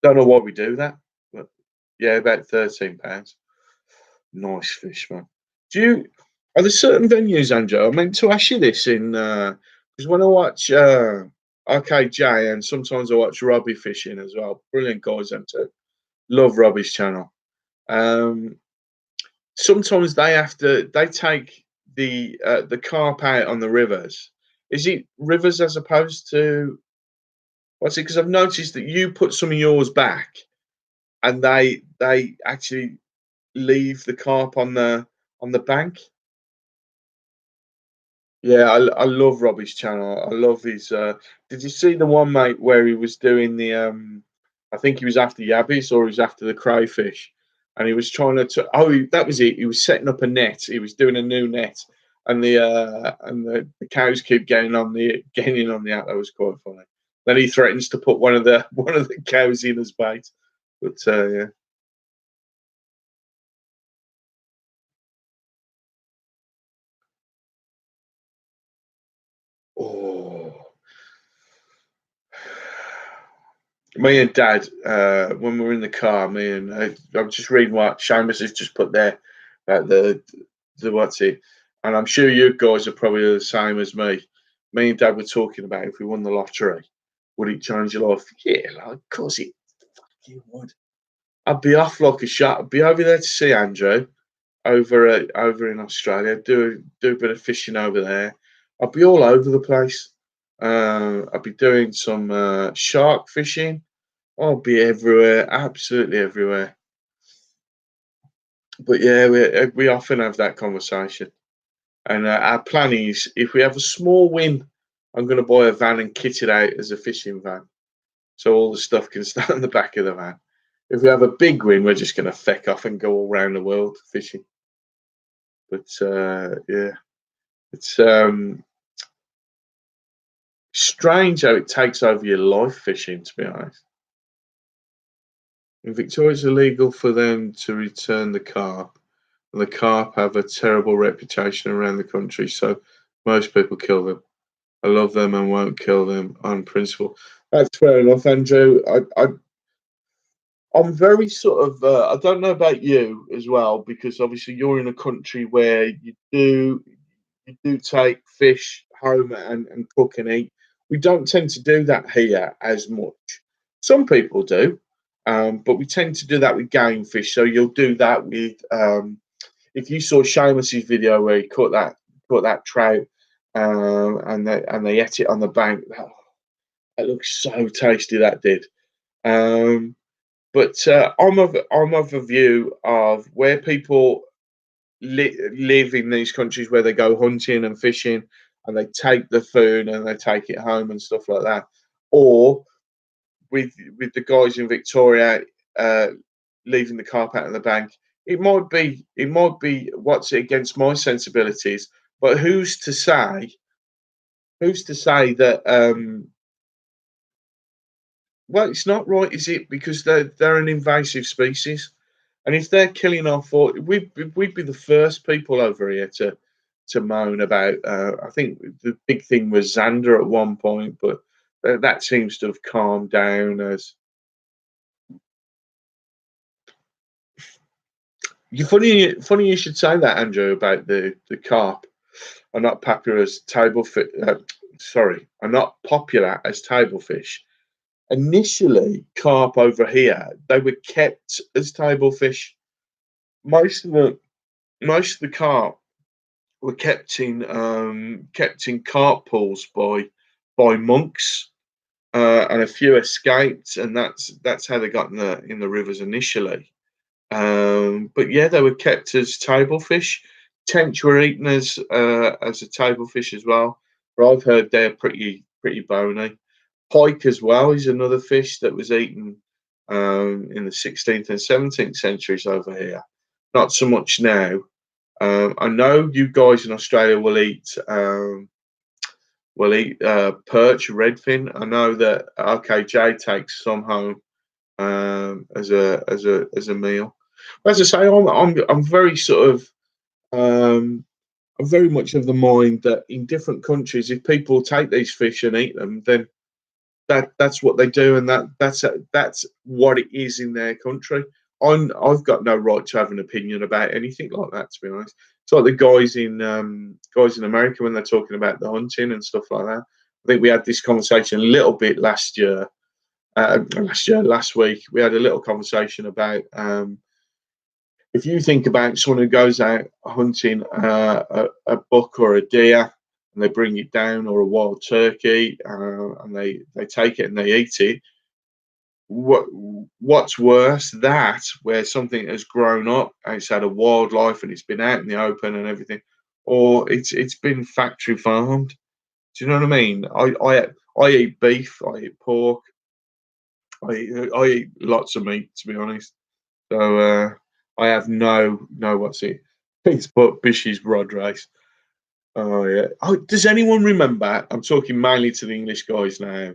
Don't know why we do that, but yeah, about £13. Nice fish, man. Do you Are there certain venues, Andrew? I meant to ask you this in because when I watch RKJ and sometimes I watch Robbie fishing as well. Brilliant guys, them too. Love Robbie's channel. Um, Sometimes they take the carp out on the rivers. Is it rivers as opposed to what's it? Because I've noticed that you put some of yours back, and they actually leave the carp on the bank. Yeah, I love Robbie's channel. I love his. Did you see the one, mate, where he was doing the? I think he was after yabbies or he was after the crayfish, and he was trying to. Oh, that was it. He was setting up a net. He was doing a new net, and the cows keep getting in on the act. That was quite funny. Then he threatens to put one of the cows in as bait. But yeah. Oh. Me and Dad, when we were in the car, I'm just reading what Seamus has just put there about the what's it, and I'm sure you guys are probably the same as me. Me and Dad were talking about if we won the lottery, would it change your life? Yeah, like, of course it fucking would. I'd be off like a shot. I'd be over there to see Andrew over in Australia. Do a bit of fishing over there. I'd be all over the place. I'd be doing some shark fishing. I'll be everywhere, absolutely everywhere. But yeah, we often have that conversation. And our plan is if we have a small win, I'm going to buy a van and kit it out as a fishing van. So all the stuff can stay on the back of the van. If we have a big win, we're just going to feck off and go all around the world fishing. But yeah, it's strange how it takes over your life fishing, to be honest. In Victoria, it's illegal for them to return the carp, and the carp have a terrible reputation around the country, so most people kill them. I love them and won't kill them on principle. That's fair enough, Andrew. I'm very sort of. I don't know about you as well, because obviously you're in a country where you do take fish home and cook and eat. We don't tend to do that here as much. Some people do, but we tend to do that with game fish. So you'll do that with if you saw Seamus's video where he caught that trout and they ate it on the bank. That looks so tasty. That did. Um, but I'm of a view of where people live in these countries where they go hunting and fishing and they take the food and they take it home and stuff like that, or with the guys in Victoria uh, leaving the carp out in the bank. It might be what's it against my sensibilities, but who's to say that well, it's not right, is it? Because they're an invasive species, and if they're killing off, we'd be the first people over here to moan about. I think the big thing was Xander at one point, but that seems to have calmed down. As funny you should say that, Andrew, about the carp and not Papyrus table sorry, are not popular as table fish. Initially, carp over here, they were kept as table fish. Most of the most of the carp were kept in carp pools by monks, and a few escaped, and that's how they got in the rivers initially. But yeah, they were kept as table fish. Tench were eaten as a table fish as well. But I've heard they're pretty bony. Pike as well is another fish that was eaten in the 16th and 17th centuries over here. Not so much now. I know you guys in Australia will eat perch, redfin. I know that RKJ takes some home as a meal. As I say, I'm very sort of I'm very much of the mind that in different countries, if people take these fish and eat them, then that's what they do, and that's what it is in their country. I've got no right to have an opinion about anything like that. To be honest, it's like the guys in America when they're talking about the hunting and stuff like that. I think we had this conversation a little bit last week. We had a little conversation about if you think about someone who goes out hunting a buck or a deer and they bring it down, or a wild turkey, and they take it and they eat it. What what's worse, that where something has grown up and it's had a wildlife and it's been out in the open and everything, or it's been factory farmed. Do you know what I mean? I eat beef, I eat pork, I eat lots of meat, to be honest. So I have no what's it? It's but Bish's rod race. Oh yeah. Oh, does anyone remember? I'm talking mainly to the English guys now.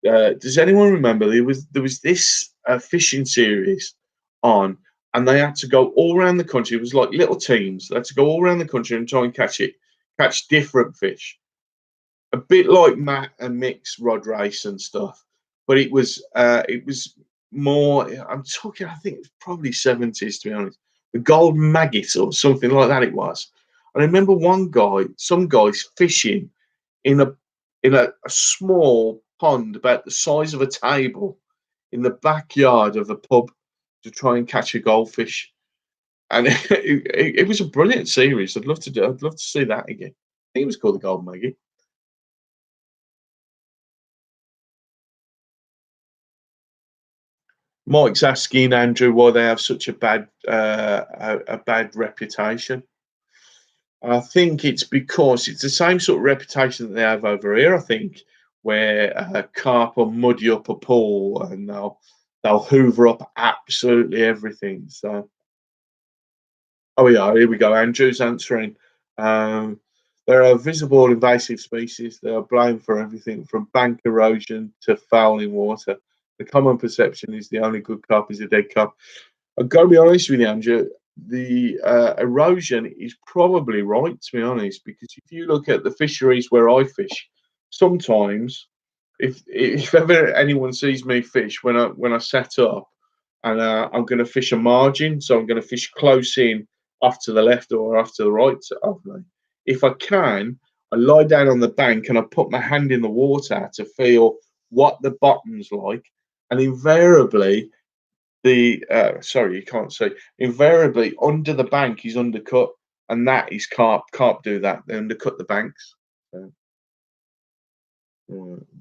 Does anyone remember there was this fishing series on, and they had to go all around the country. It was like little teams. They had to go all around the country and try and catch different fish. A bit like Matt and Mick's rod race and stuff, but it was more. I'm talking. I think it's probably 70s, to be honest. The gold maggot or something like that. It was. And I remember some guys fishing in a small pond about the size of a table in the backyard of a pub to try and catch a goldfish. And it was a brilliant series. I'd love to see that again. I think it was called the Gold Maggot. Mike's asking Andrew why they have such a bad reputation. I think it's because it's the same sort of reputation that they have over here. I think where carp will muddy up a pool and they'll hoover up absolutely everything. So, oh yeah, here we go. Andrew's answering. Um, there are visible invasive species that are blamed for everything from bank erosion to fouling water. The common perception is the only good carp is a dead carp. I've got to be honest with you, Andrew. The erosion is probably right, to be honest, because if you look at the fisheries where I fish, sometimes if ever anyone sees me fish when I set up and I'm going to fish a margin, so I'm going to fish close in off to the left or off to the right of me. If I can, I lie down on the bank and I put my hand in the water to feel what the bottom's like, and invariably the sorry, you can't see. Invariably, under the bank is undercut, and that is carp. Carp do that. They undercut the banks. So,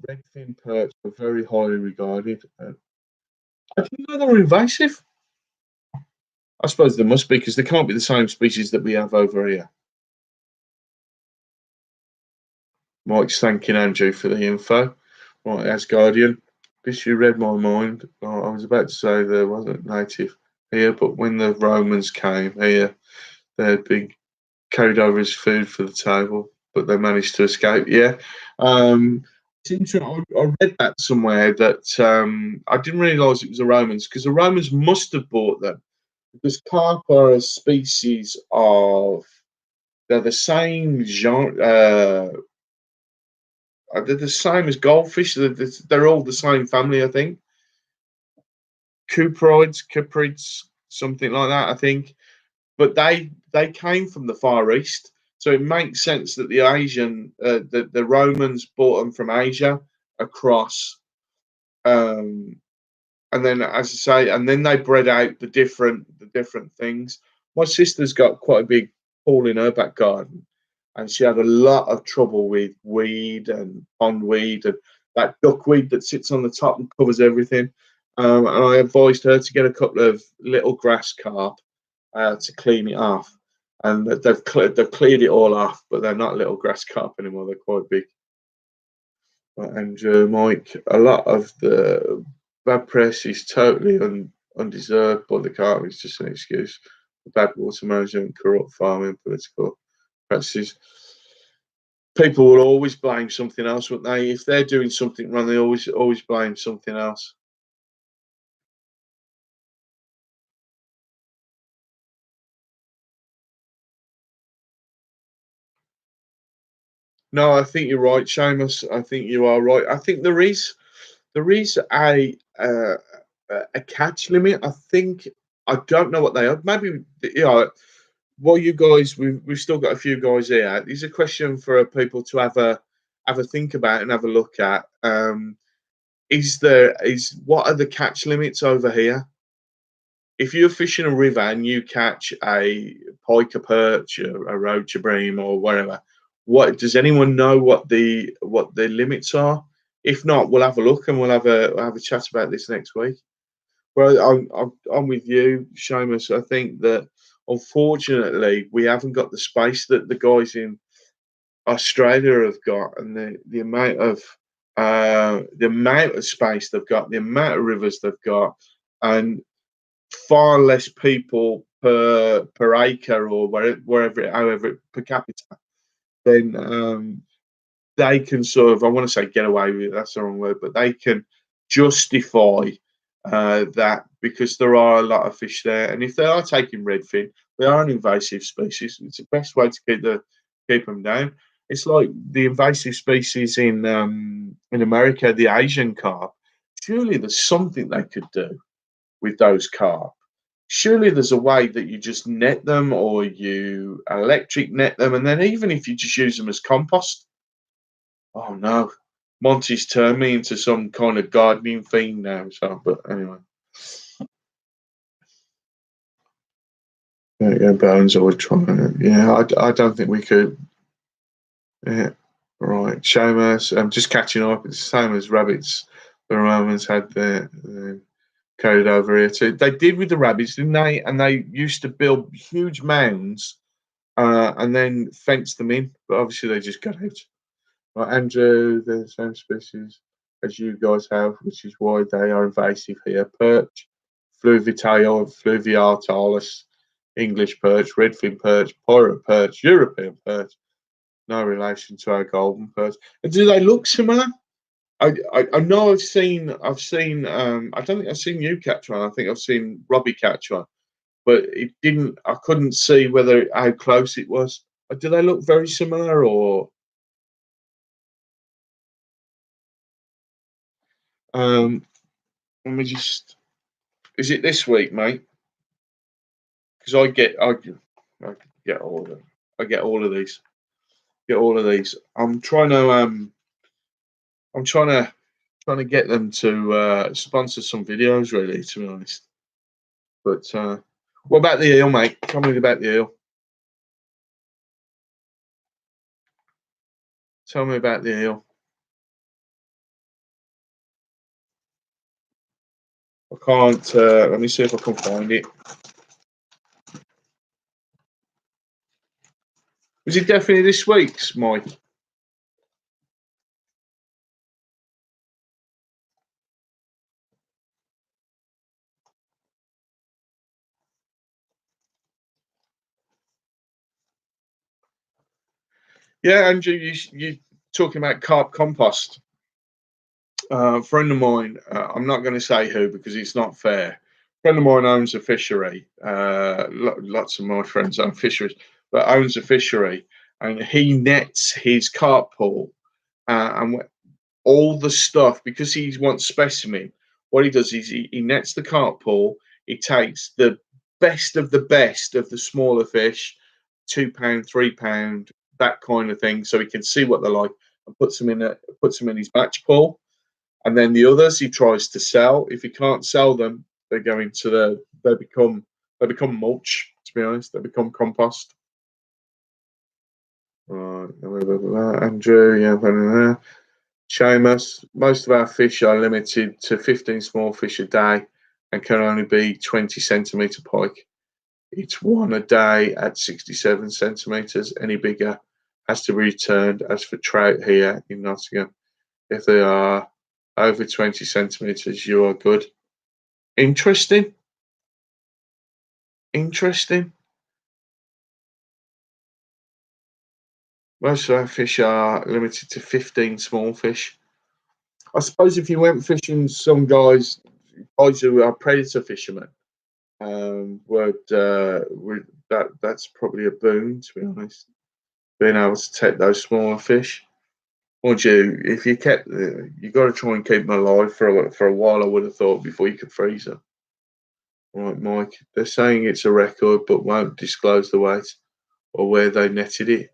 redfin perch are very highly regarded. I didn't know they were invasive. I suppose they must be because they can't be the same species that we have over here. Mike's thanking Andrew for the info. Right, as Guardian. Guess you read my mind. I was about to say there wasn't native here, but when the Romans came here, they had been carried over as food for the table, but they managed to escape. Yeah, it's interesting. I read that somewhere that I didn't realise it was the Romans because the Romans must have bought them because carp are a species of they're the same genre. They're the same as goldfish. They're all the same family, I think. Cuprids, something like that, I think. But they came from the Far East, So it makes sense that the Romans brought them from Asia across, um, and then, as I say, and then they bred out the different things. My sister's got quite a big pool in her back garden, and she had a lot of trouble with weed and pondweed and that duckweed that sits on the top and covers everything. And I advised her to get a couple of little grass carp to clean it off. And they've cleared it all off, but they're not little grass carp anymore. They're quite big. And Mike, a lot of the bad press is totally undeserved by the carp. It's just an excuse for bad water management, corrupt farming, political practices. People will always blame something else, won't they? If they're doing something wrong, they always blame something else. No, I think you're right, Seamus. I think you are right. I think there is a catch limit. I think I don't know what they are. Maybe well, you guys, we've still got a few guys here. It's a question for people to have a think about and have a look at. Is what are the catch limits over here? If you're fishing a river and you catch a pike, a perch, a roach, a bream, or whatever, what does anyone know what the limits are? If not, we'll have a look and we'll have a chat about this next week. Well, I'm with you, Seamus. I think that unfortunately we haven't got the space that the guys in Australia have got, and the amount of space they've got, the amount of rivers they've got, and far less people per acre or however per capita, then they can sort of, I want to say get away with it, that's the wrong word, but they can justify that because there are a lot of fish there. And if they are taking redfin, they are an invasive species. It's the best way to keep them down. It's like the invasive species in America, the Asian carp. Surely there's something they could do with those carp. Surely there's a way that you just net them or you electric net them, and then even if you just use them as compost. Oh no, Monty's turned me into some kind of gardening fiend now. So, but anyway, there you go. Bones always trying it. Yeah, I don't think we could. Yeah, right. Seamus, I'm just catching up. It's the same as rabbits. The Romans had the code over here too. They did with the rabbits, didn't they? And they used to build huge mounds and then fence them in. But obviously, they just got out. Right, Andrew, the same species as you guys have, which is why they are invasive here. Perch, fluviatalis, English perch, redfin perch, pirate perch, European perch. No relation to our golden perch. And do they look similar? I know I've seen I don't think I've seen you catch one. I think I've seen Robbie catch one, but it didn't. I couldn't see whether how close it was. Do they look very similar or? Um, Let me just. Is it this week, mate? Because I get all of them. I get all of these. Get all of these. I'm trying to get them to sponsor some videos. Really, to be honest. But what about the eel, mate? Tell me about the eel. Tell me about the eel. I can't. Let me see if I can find it. Was it definitely this week's, Mike? Yeah, Andrew, you talking about carp compost? A friend of mine, I'm not going to say who because it's not fair. A friend of mine owns a fishery. Lots of my friends own fisheries, but owns a fishery, and he nets his carp pool and all the stuff because he wants specimen. What he does is he nets the carp pool. He takes the best of the smaller fish, £2, £3, that kind of thing, so he can see what they're like and puts them in his match pool. And then the others he tries to sell. If he can't sell them, they go into they become mulch. To be honest, they become compost. Right, Andrew, yeah, Seamus. Most of our fish are limited to 15 small fish a day and can only be 20 centimetre pike. It's one a day at 67 centimetres. Any bigger has to be returned. As for trout here in Nottingham, if they are over 20 centimetres, you are good. Interesting. Interesting. Most of our fish are limited to 15 small fish. I suppose if you went fishing, some guys who are predator fishermen, would that's probably a boon, to be honest, being able to take those smaller fish. Would you, if you kept, you got to try and keep them alive for a while. I would have thought before you could freeze them. Right, Mike. They're saying it's a record, but won't disclose the weight or where they netted it.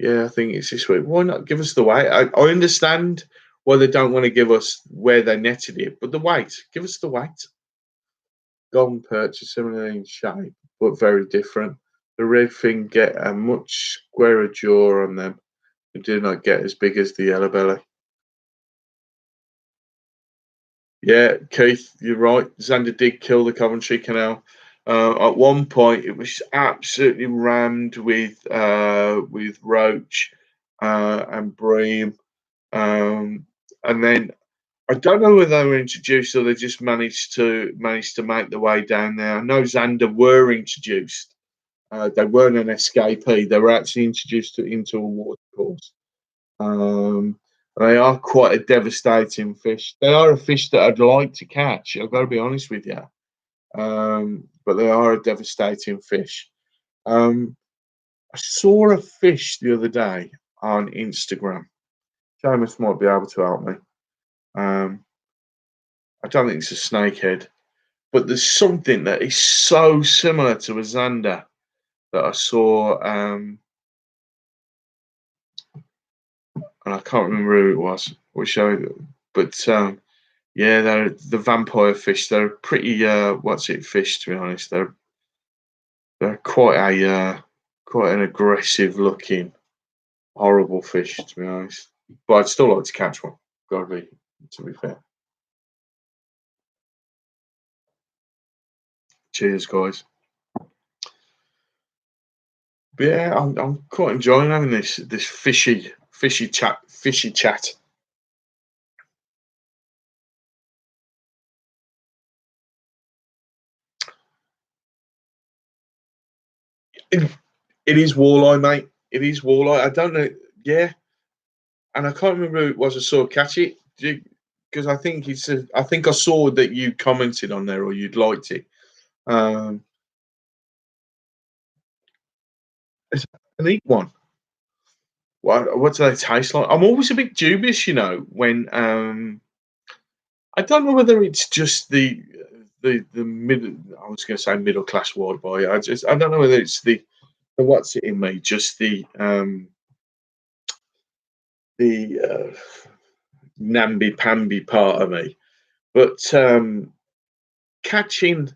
Yeah, I think it's this week. Why not give us the weight? I understand why they don't want to give us where they netted it, but the weight. Give us the weight. Golden perch are similar in shape, but very different. The redfin get a much squarer jaw on them and do not get as big as the yellow belly. Yeah, Keith, you're right. Xander did kill the Coventry Canal. At one point, it was absolutely rammed with roach and bream, and then I don't know whether they were introduced or they just managed to make their way down there. I know Xander were introduced. They weren't an escapee. They were actually introduced into a watercourse. They are quite a devastating fish. They are a fish that I'd like to catch. I've got to be honest with you. But they are a devastating fish. I saw a fish the other day on Instagram. Seamus might be able to help me. I don't think it's a snakehead, but there's something that is so similar to a zander that I saw, and I can't remember who it was. But yeah, they're the vampire fish. They're pretty what's it fish, to be honest. They're quite an aggressive looking, horrible fish, to be honest. But I'd still like to catch one. Gotta be, to be fair. Cheers, guys. But yeah, I'm quite enjoying having this fishy chat. It is walleye, mate. It is walleye. I don't know. Yeah, and I can't remember who it was I saw catch it. Because I think I think I saw that you commented on there or you'd liked it. Um, it's a neat one. What do they taste like? I'm always a bit dubious, when I don't know whether it's just the middle. I was going to say middle class white boy. I don't know whether it's the what's it in me, just the namby pamby part of me. But catching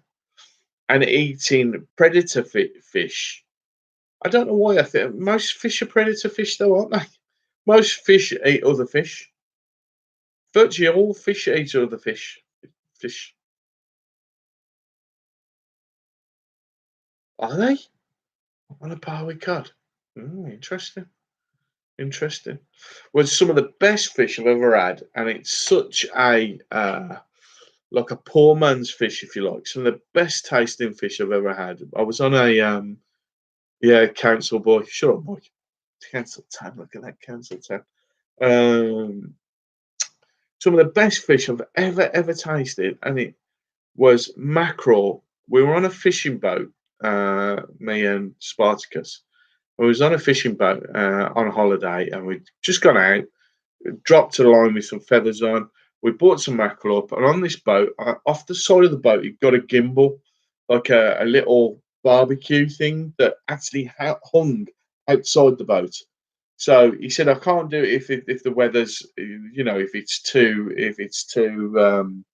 and eating predator fish, I don't know why. I think most fish are predator fish, though, aren't they? Most fish eat other fish. Virtually all fish eat other fish. Fish are they on a par with cod? Interesting. Interesting. Well, some of the best fish I've ever had, and it's such a like a poor man's fish, if you like. Some of the best tasting fish I've ever had. I was on a yeah, council boy. Shut up, boy. Council town. Look at that council town. Um, some of the best fish I've ever tasted, and it was mackerel. We were on a fishing boat, me and Spartacus. We was on a fishing boat on a holiday, and we'd just gone out, dropped a line with some feathers on. We bought some mackerel up, and on this boat, off the side of the boat, you've got a gimbal, like a little barbecue thing that actually hung outside the boat. So he said, "I can't do it if the weather's, if it's too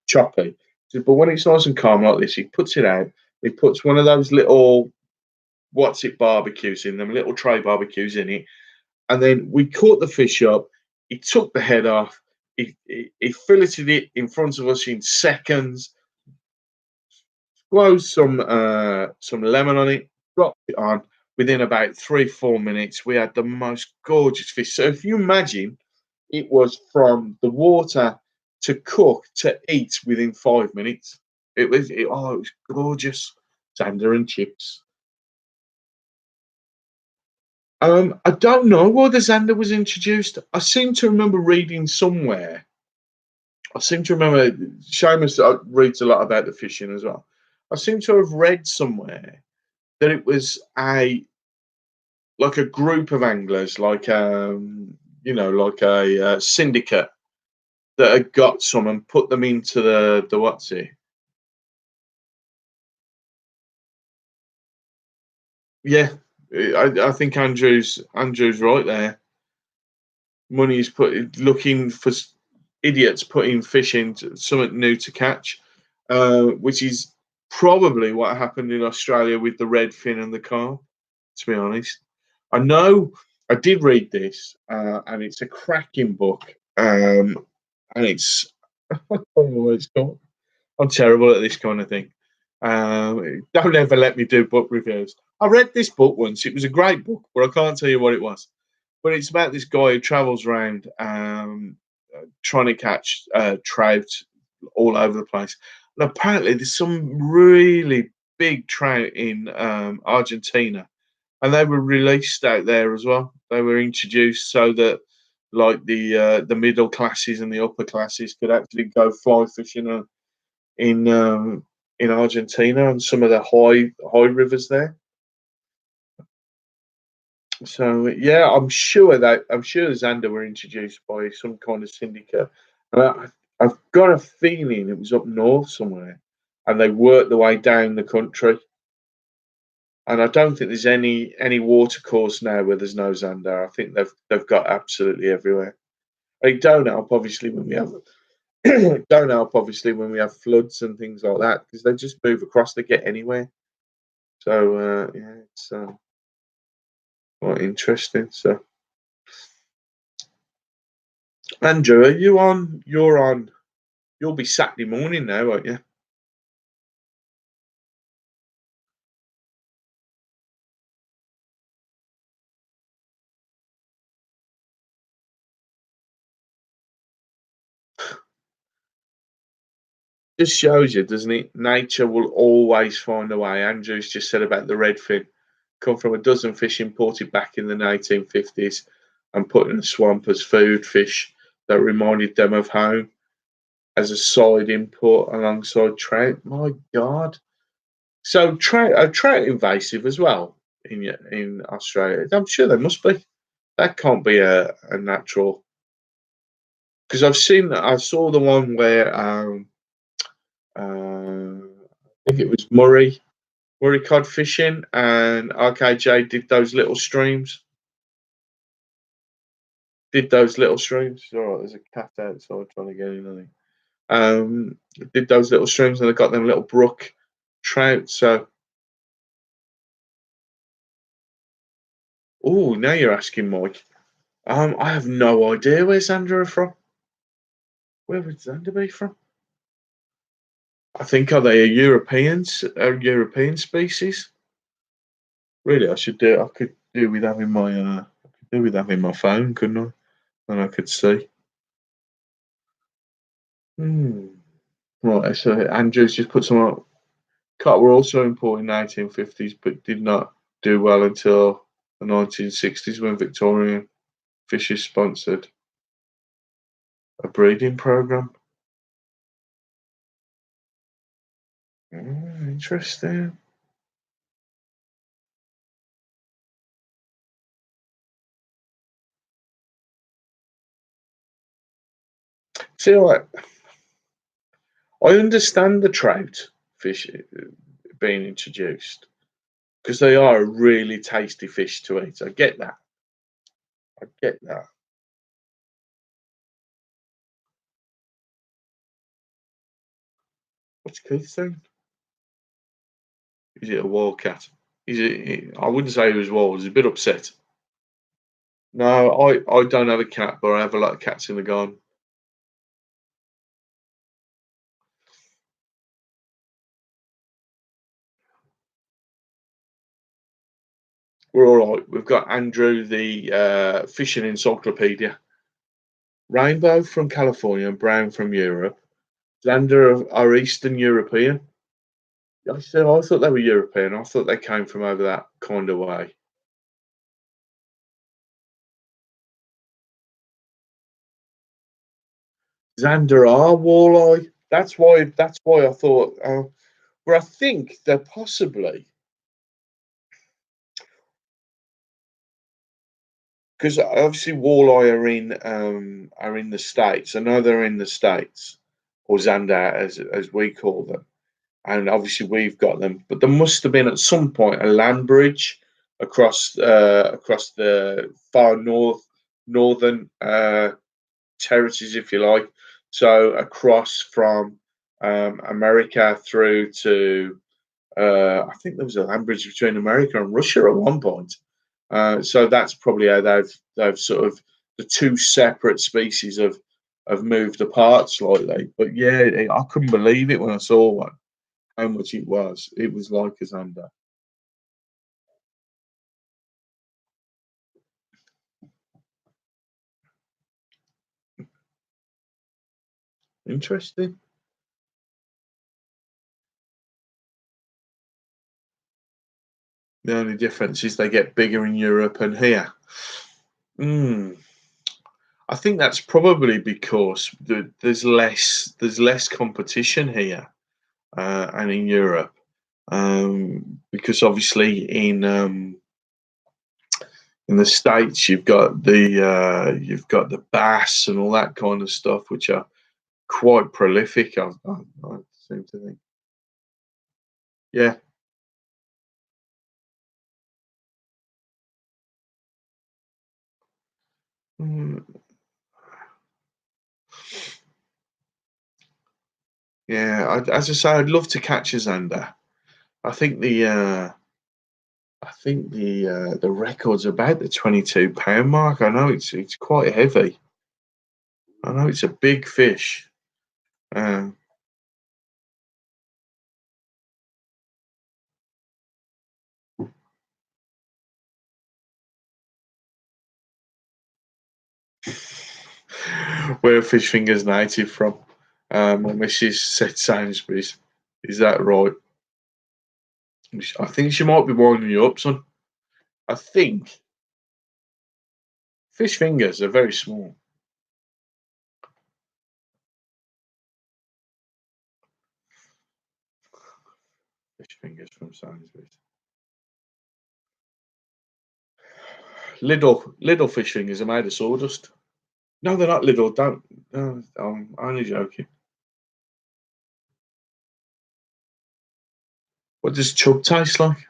choppy." He said, but when it's nice and calm like this, he puts it out. He puts one of those little what's it barbecues in them, little tray barbecues in it, and then we caught the fish up. He took the head off. He filleted it in front of us in seconds. Squoze some lemon on it. Dropped it on. Within about 3 4 minutes, we had the most gorgeous fish. So if you imagine, it was from the water to cook to eat within 5 minutes. It was gorgeous. Zander and chips. I don't know why the Xander was introduced. I seem to remember reading somewhere. I seem to remember Seamus reads a lot about the fishing as well. I seem to have read somewhere that it was a like a group of anglers, like like a syndicate that had got some and put them into the what's it? Yeah, I think Andrew's right there. Money's put looking for idiots putting fish into something new to catch, which is probably what happened in Australia with the redfin and the carp. To be honest, I know I did read this, and it's a cracking book, and it's I don't know what it's called. I'm terrible at this kind of thing. Don't ever let me do book reviews. I read this book once. It was a great book, but I can't tell you what it was. But it's about this guy who travels around trying to catch trout all over the place. And apparently, there's some really big trout in Argentina, and they were released out there as well. They were introduced so that like the middle classes and the upper classes could actually go fly fishing in um, in Argentina and some of the high rivers there. So yeah, I'm sure Xander were introduced by some kind of syndicate. I've got a feeling it was up north somewhere, and they worked their way down the country. And I don't think there's any water course now where there's no Xander. I think they've got absolutely everywhere. They don't help obviously when we have don't help obviously when we have floods and things like that because they just move across to get anywhere. So yeah, it's quite interesting. So Andrew, are you on? You're on. You'll be Saturday morning now, won't you? Just shows you, doesn't it? Nature will always find a way. Andrew's just said about the redfin. Come from a dozen fish imported back in the 1950s and put in a swamp as food fish that reminded them of home as a side import alongside trout. My God. So trout are trout invasive as well in Australia. I'm sure they must be. That can't be a natural because I saw the one where I think it was Murray cod fishing, and RKJ did those little streams. Did those little streams. All right, there's a cat outside trying to get in. I think. Did those little streams, and they got them little brook trout. So, oh, now you're asking, Mike. I have no idea where Xander are from. Where would Xander be from? I think are they a European species? Really, I should do. I could do with having my do with having my phone, couldn't I? And I could see. Hmm. Right, so Andrews just put some up. Cut were also imported in the 1850s, but did not do well until the 1960s when Victorian Fishers sponsored a breeding program. Interesting. See, I understand the trout fish being introduced. because they are a really tasty fish to eat. I get that. I get that. What's Keith saying? Is it a wildcat? Is it? I wouldn't say he was wild. He's a bit upset. No, I don't have a cat, but I have a lot of cats in the garden. We're all right. We've got Andrew, the fishing encyclopedia. Rainbow from California and brown from Europe. Xander are Eastern European. I thought they were European. I thought they came from over that kind of way. Xander are walleye. That's why I thought. But I think they're possibly because obviously walleye are in the states. I know they're in the states, or Xander as we call them, and obviously we've got them. But there must have been at some point a land bridge across the far northern territories, if you like. So across from America through to I think there was a land bridge between America and Russia at one point. So that's probably how they've sort of the two separate species have moved apart slightly. But yeah, I couldn't believe it when I saw one. How much it was? It was like a Xander. Interesting. The only difference is they get bigger in Europe and here. Mm, I think that's probably because there's less competition here and in Europe because obviously in the states you've got the bass and all that kind of stuff which are quite prolific. I seem to think. Yeah. Mm, yeah. As I say, I'd love to catch a zander. I think the record's about the £22 mark. I know it's quite heavy. I know it's a big fish. Um, where are fish fingers native from? My missus said Sainsbury's. Is that right? I think she might be winding you up, son. I think fish fingers are very small. Fish fingers from Sainsbury's. Little fish fingers are made of sawdust. No, they're not little. Don't. No, I'm only joking. What does chub taste like?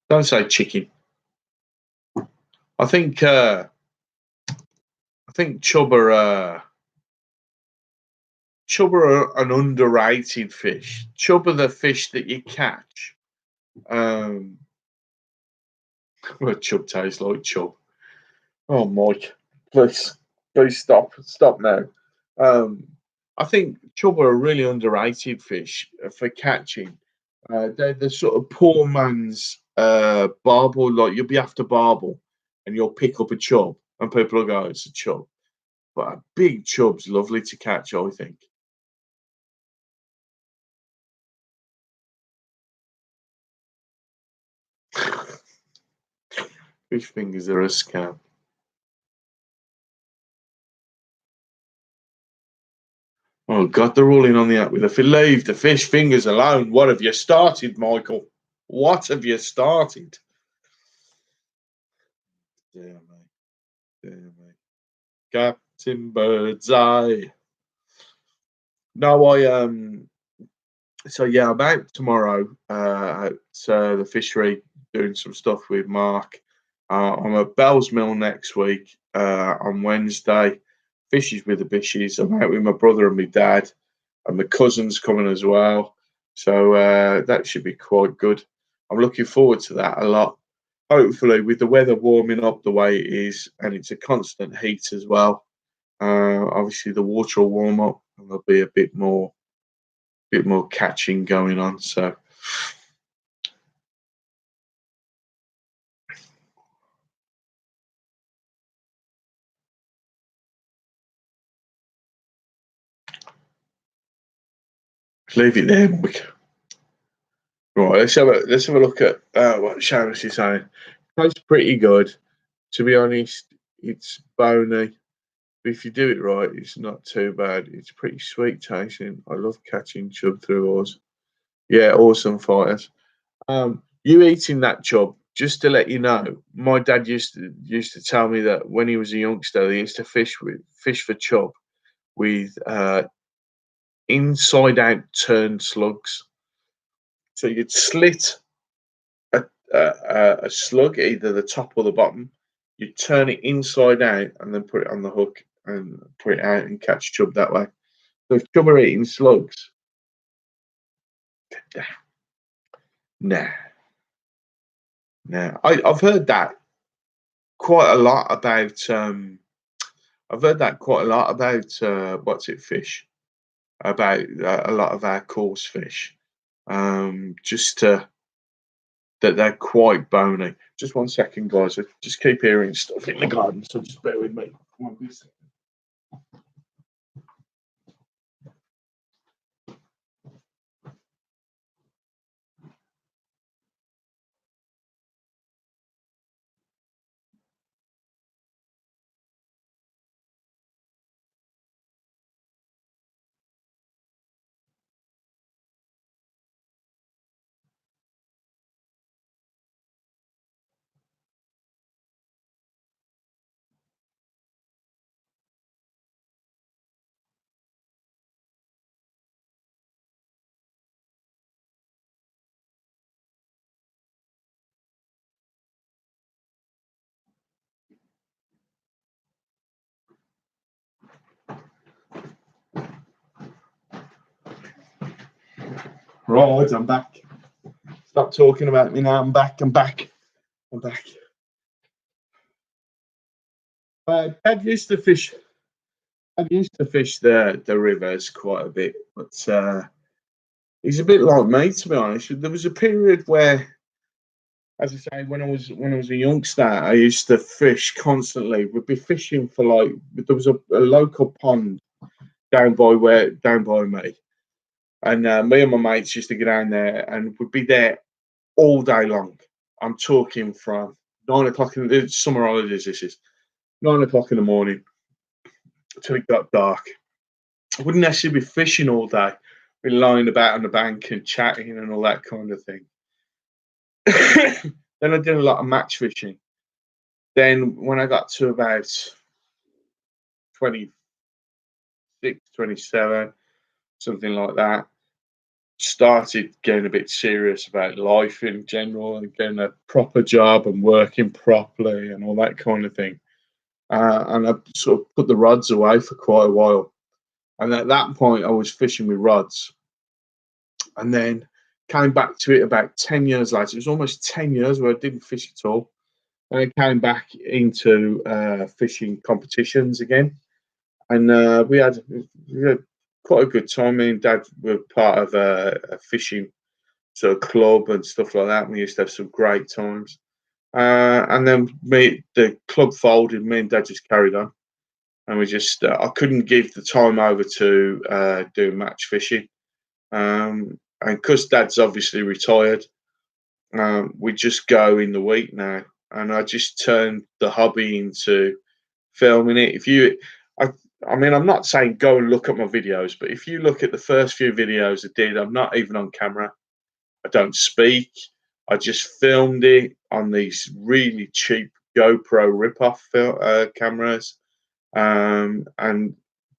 Don't say chicken. I think. I think chub are an underrated fish. Chub are the fish that you catch. Um, well, chub tastes like chub. Oh, Mike, please stop now. Um, I think chub are a really underrated fish for catching. They're the sort of poor man's barbel. Like you'll be after barbel, and you'll pick up a chub, and people will go, "It's a chub." But a big chub's lovely to catch, I think. Fish fingers are a scam. Oh God, they're all in on the act with the leave the fish fingers alone. What have you started, Michael? What have you started? Dear me, dear me. Captain Birdseye. No, so yeah, I'm out tomorrow at the fishery doing some stuff with Mark. I'm at Bell's Mill next week on Wednesday. Fishes with the Bishes. I'm out with my brother and my dad, and my cousin's coming as well. So that should be quite good. I'm looking forward to that a lot. Hopefully, with the weather warming up the way it is, and it's a constant heat as well. Obviously, the water will warm up, and there'll be a bit more catching going on. So leave it there, Mike. Right, let's have a look at what Shamus is saying. Tastes pretty good. To be honest, it's bony. But if you do it right, it's not too bad. It's pretty sweet tasting. I love catching chub through oars. Yeah, awesome fighters. You eating that chub, just to let you know, my dad used to tell me that when he was a youngster, he used to fish for chub with inside out turned slugs. So you'd slit a, a slug, either the top or the bottom. You'd turn it inside out and then put it on the hook and put it out and catch chub that way. So if chub are eating slugs, nah, nah. I've heard that quite a lot about. I've heard that quite a lot about what's it fish, about a lot of our coarse fish. Just that they're quite bony. Just 1 second, guys. I just keep hearing stuff in the garden, so just bear with me. Won't be a second. Right, I'm back. Stop talking about me now. I'm back. I'm back. I'm back. Dad used to fish. Dad used to fish the rivers quite a bit, but he's a bit like me, to be honest. There was a period where, as I say, when I was a youngster, I used to fish constantly. We'd be fishing for like there was a local pond down by me, and me and my mates used to get down there and would be there all day long. I'm talking from 9 o'clock in the summer holidays. This is 9 o'clock in the morning till it got dark. I wouldn't necessarily be fishing all day, be lying about on the bank and chatting and all that kind of thing. Then I did a lot of match fishing. Then when I got to about 26, 27, something like that, started getting a bit serious about life in general and getting a proper job and working properly and all that kind of thing. And I sort of put the rods away for quite a while. And at that point, I was fishing with rods. And then came back to it about 10 years later. It was almost 10 years where I didn't fish at all. And I came back into fishing competitions again. And we had quite a good time. Me and Dad were part of a fishing sort of club and stuff like that. We used to have some great times. And then the club folded. Me and Dad just carried on, and we just I couldn't give the time over to do match fishing. And because Dad's obviously retired, we just go in the week now. And I just turned the hobby into filming it. I, I mean, I'm not saying go and look at my videos, but if you look at the first few videos I did, I'm not even on camera. I don't speak. I just filmed it on these really cheap GoPro rip-off cameras, and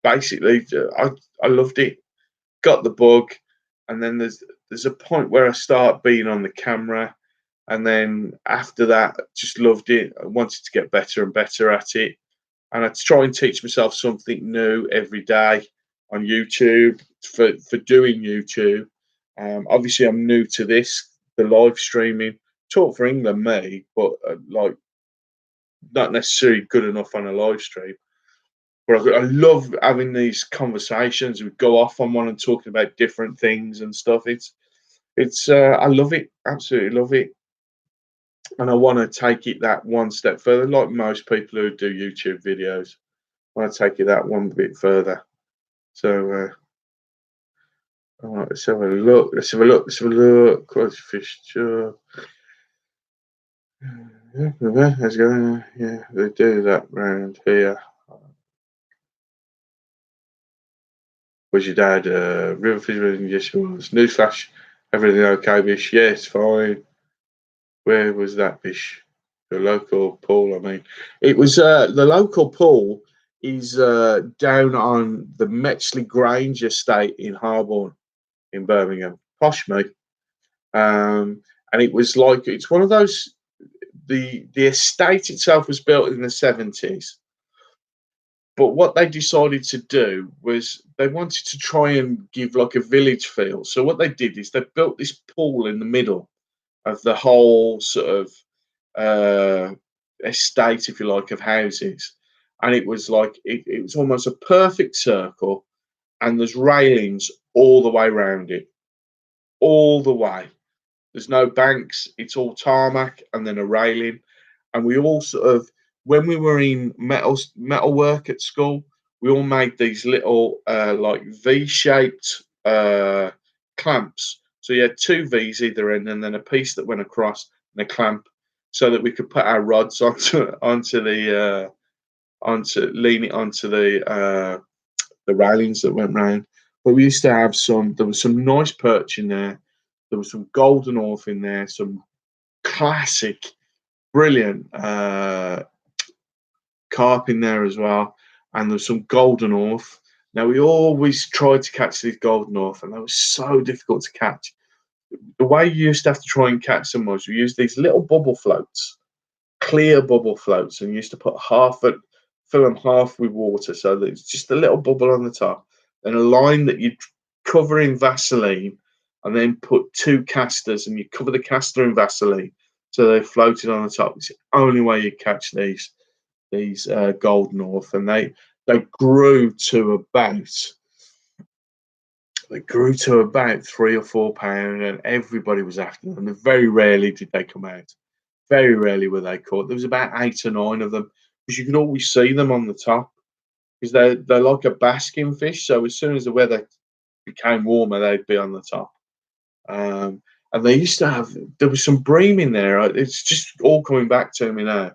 basically, I loved it. Got the bug, and then there's a point where I start being on the camera, And then after that, just loved it. I wanted to get better and better at it. And I try and teach myself something new every day on YouTube for doing YouTube. Obviously, I'm new to this, the live streaming. Taught for England, me, but like not necessarily good enough on a live stream. But I love having these conversations. We go off on one and talking about different things and stuff. It's I love it, absolutely love it, and I want to take it that one step further. Like most people who do YouTube videos, I want to take it that one bit further. So, all right, let's have a look. Let's have a look. Let's have a look. Quality fish job. Let's go. Yeah, they do that round here. Was your dad river fisherman? Yes, he was. Newsflash. Everything okay, Bish? Yes, fine. Where was that, Bish? The local pool, I mean. It was the local pool is down on the Metsley Grange estate in Harborne in Birmingham. Posh me. And it was like it's one of those the estate itself was built in the 70s, but what they decided to do was they wanted to try and give like a village feel. So what they did is they built this pool in the middle of the whole sort of uh, estate, if you like, of houses, and it was like it was almost a perfect circle, and there's railings all the way around it, all the way. There's no banks. It's all tarmac and then a railing. And we all sort of, when we were in metal work at school, we all made these little like V-shaped clamps. So you had two V's either end, and then a piece that went across and a clamp, so that we could put our rods onto lean it onto the railings that went round. But we used to have some. There was some nice perch in there. There was some golden orph in there. Some classic, brilliant carp in there as well, and there's some golden orph. Now we always tried to catch these golden orph, and they were so difficult to catch. The way you used to have to try and catch them was you used these little bubble floats, clear bubble floats, and you used to put fill them half with water, so that it's just a little bubble on the top, and a line that you cover in Vaseline, and then put two casters, and you cover the caster in Vaseline, so they floated on the top. It's the only way you catch these golden orph, and they grew to about they grew to about 3 or 4 pounds, and everybody was after them. And very rarely did they come out. Very rarely were they caught. There was about 8 or 9 of them, because you could always see them on the top, because they're like a basking fish. So as soon as the weather became warmer, they'd be on the top. And they used to have there was some bream in there. It's just all coming back to me now.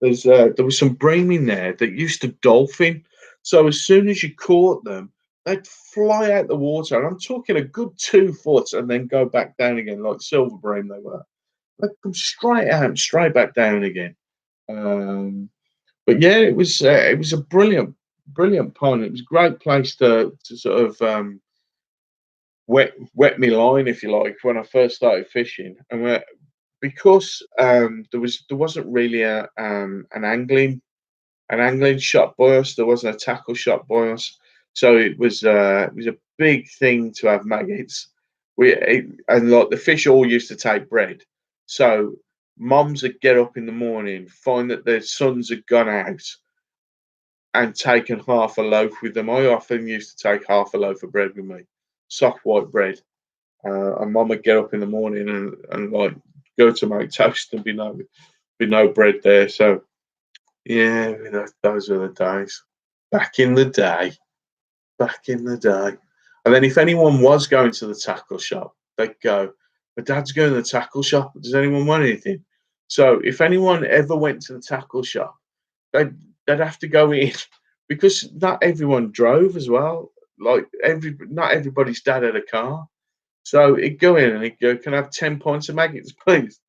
There was some bream in there that used to dolphin. So as soon as you caught them, they'd fly out the water, and I'm talking a good 2 foot, and then go back down again like silver bream they were. They'd come straight out, and straight back down again. But yeah, it was a brilliant pond. It was a great place to sort of wet me line, if you like, when I first started fishing, and because there wasn't really an angling shop by us. There wasn't a tackle shop by us, so it was a big thing to have maggots. And like the fish all used to take bread, so moms would get up in the morning, find that their sons had gone out, and taken half a loaf with them. I often used to take half a loaf of bread with me, soft white bread. And mum would get up in the morning and like go to make toast, and be no bread there. So yeah, those were the days. Back in the day, back in the day. And then if anyone was going to the tackle shop, they'd go, "My dad's going to the tackle shop. Does anyone want anything?" So if anyone ever went to the tackle shop, they'd have to go in, because not everyone drove as well. Like not everybody's dad had a car. So he'd go in and he'd go, "Can I have 10 pints of maggots, please?"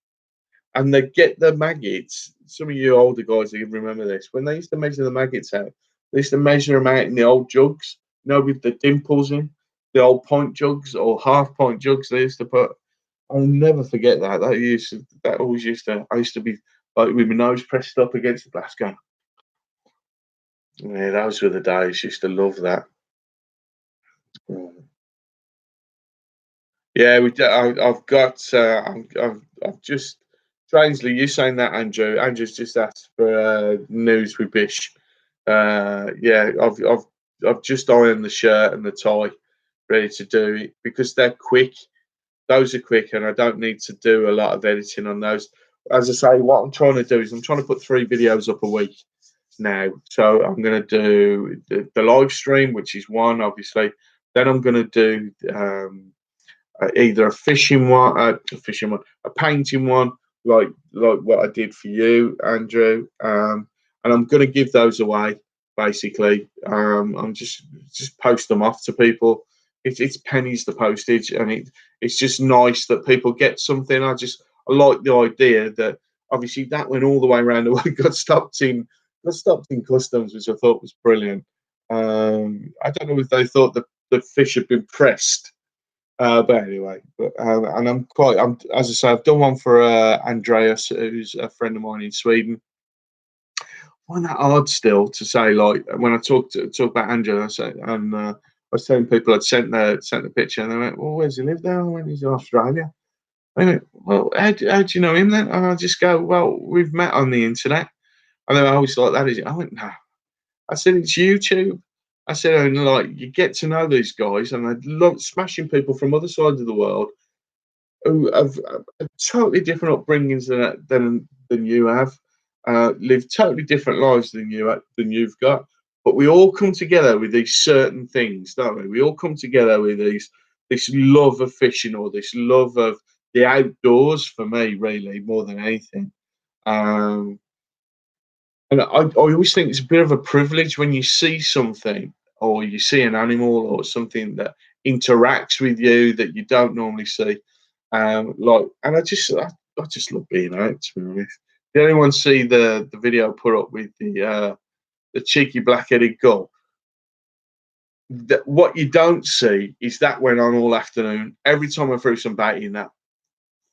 And they'd get the maggots. Some of you older guys, you remember this. When they used to measure the maggots out, they used to measure them out in the old jugs, with the dimples in, the old pint jugs or half pint jugs they used to put. I'll never forget that. That always used to. I used to be like with my nose pressed up against the glass, going, "Yeah, those were the days." Used to love that. Mm. Yeah, I've got. I've just strangely you saying that, Andrew. Andrew's just asked for news with Bish. Yeah, I've just ironed the shirt and the tie, ready to do it because they're quick. Those are quick, and I don't need to do a lot of editing on those. As I say, what I'm trying to do is I'm trying to put 3 videos up a week now. So I'm going to do the live stream, which is one, obviously. Then I'm going to do either a fishing one, a painting one, like what I did for you, Andrew. And I'm going to give those away. Basically, I'm just post them off to people. It's pennies the postage, and it's just nice that people get something. I like the idea that obviously that went all the way around the world, got stopped in customs, which I thought was brilliant. I don't know if they thought the fish had been pressed, but anyway, and I'm as I say, I've done one for Andreas, who's a friend of mine in Sweden. I find that hard still to say. Like when I talk about Andrew, I say, and I was telling people I'd sent the picture, and they went, "Well, where's he live now?" I went, "He's in Australia." I went, "Well, how do you know him then?" And I just go, "Well, we've met on the internet." And they were always like, "That is it." I went, "No." I said, "It's YouTube." I said, "And like you get to know these guys, and they love smashing people from other sides of the world." Who have totally different upbringings than you have, live totally different lives than you've got. But we all come together with these certain things, don't we? We all come together with this love of fishing or this love of the outdoors. For me, really, more than anything. Um, and I always think it's a bit of a privilege when you see something or you see an animal or something that interacts with you that you don't normally see. And I just love being out. To be honest, did anyone see the video put up with the cheeky black-headed gull? That what you don't see is that went on all afternoon. Every time I threw some bait in, that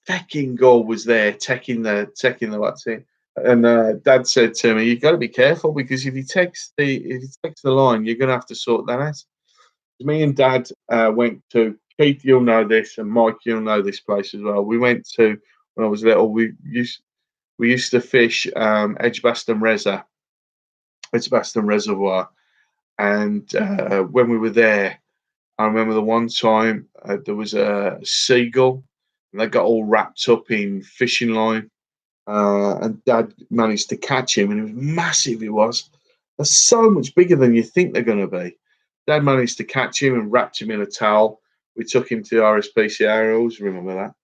fucking gull was there taking the what's in. And Dad said to me, "You've got to be careful because if he takes the line, you're going to have to sort that out." Me and Dad went to Keith. You'll know this, and Mike, you'll know this place as well. We went to when I was little. We used to fish Edgbaston Reservoir, and when we were there, I remember the one time there was a seagull, and they got all wrapped up in fishing line, and Dad managed to catch him, and it was massive. It was. They're so much bigger than you think they're going to be. Dad managed to catch him and wrapped him in a towel. We took him to the RSPCA. I always remember that.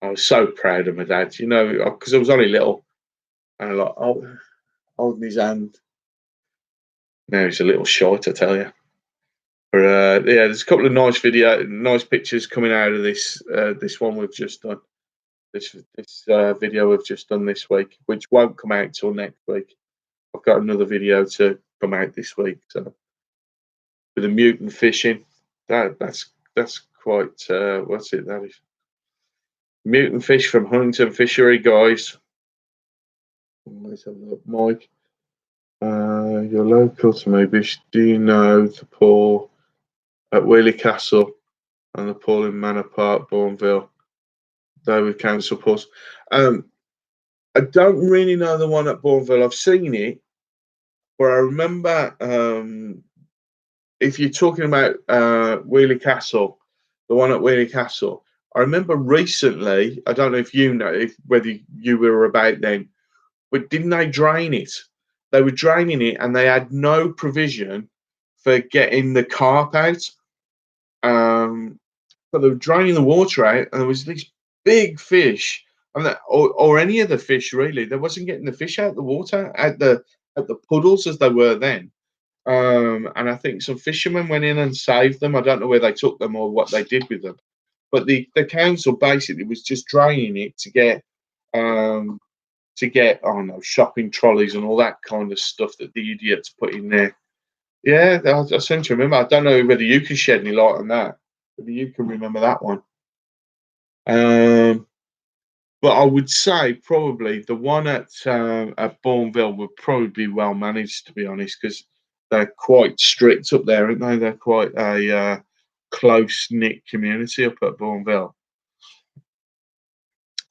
I was so proud of my dad, because I was only little, and I like holding his hand. Now he's a little short, I tell you. But yeah, there's a couple of nice pictures coming out of this one we've just done. This video we've just done this week, which won't come out till next week. I've got another video to come out this week. So with the mutant fishing, that's quite what's it? That is mutant fish from Huntington Fishery, guys. Let's have a look, Mike. You're local to me, Bish. Do you know the pool at Wheelie Castle and the pool in Manor Park, Bourneville? David Council pools. I don't really know the one at Bourneville. I've seen it, but I remember if you're talking about Wheelie Castle, the one at Wheelie Castle, I remember recently. I don't know if you know whether you were about then, but didn't they drain it? They were draining it, and they had no provision for getting the carp out. But they were draining the water out, and there was these big fish, and or any of the fish really. They wasn't getting the fish out of the water at the puddles as they were then. And I think some fishermen went in and saved them. I don't know where they took them or what they did with them. But the council basically was just draining it um, to get I don't know shopping trolleys and all that kind of stuff that the idiots put in there. Yeah, I seem to remember. I don't know whether you can shed any light on that. Whether you can remember that one. Um, but I would say probably the one at Bourneville would probably be well managed, to be honest, because they're quite strict up there, aren't they? They're quite a close knit community up at Bourneville.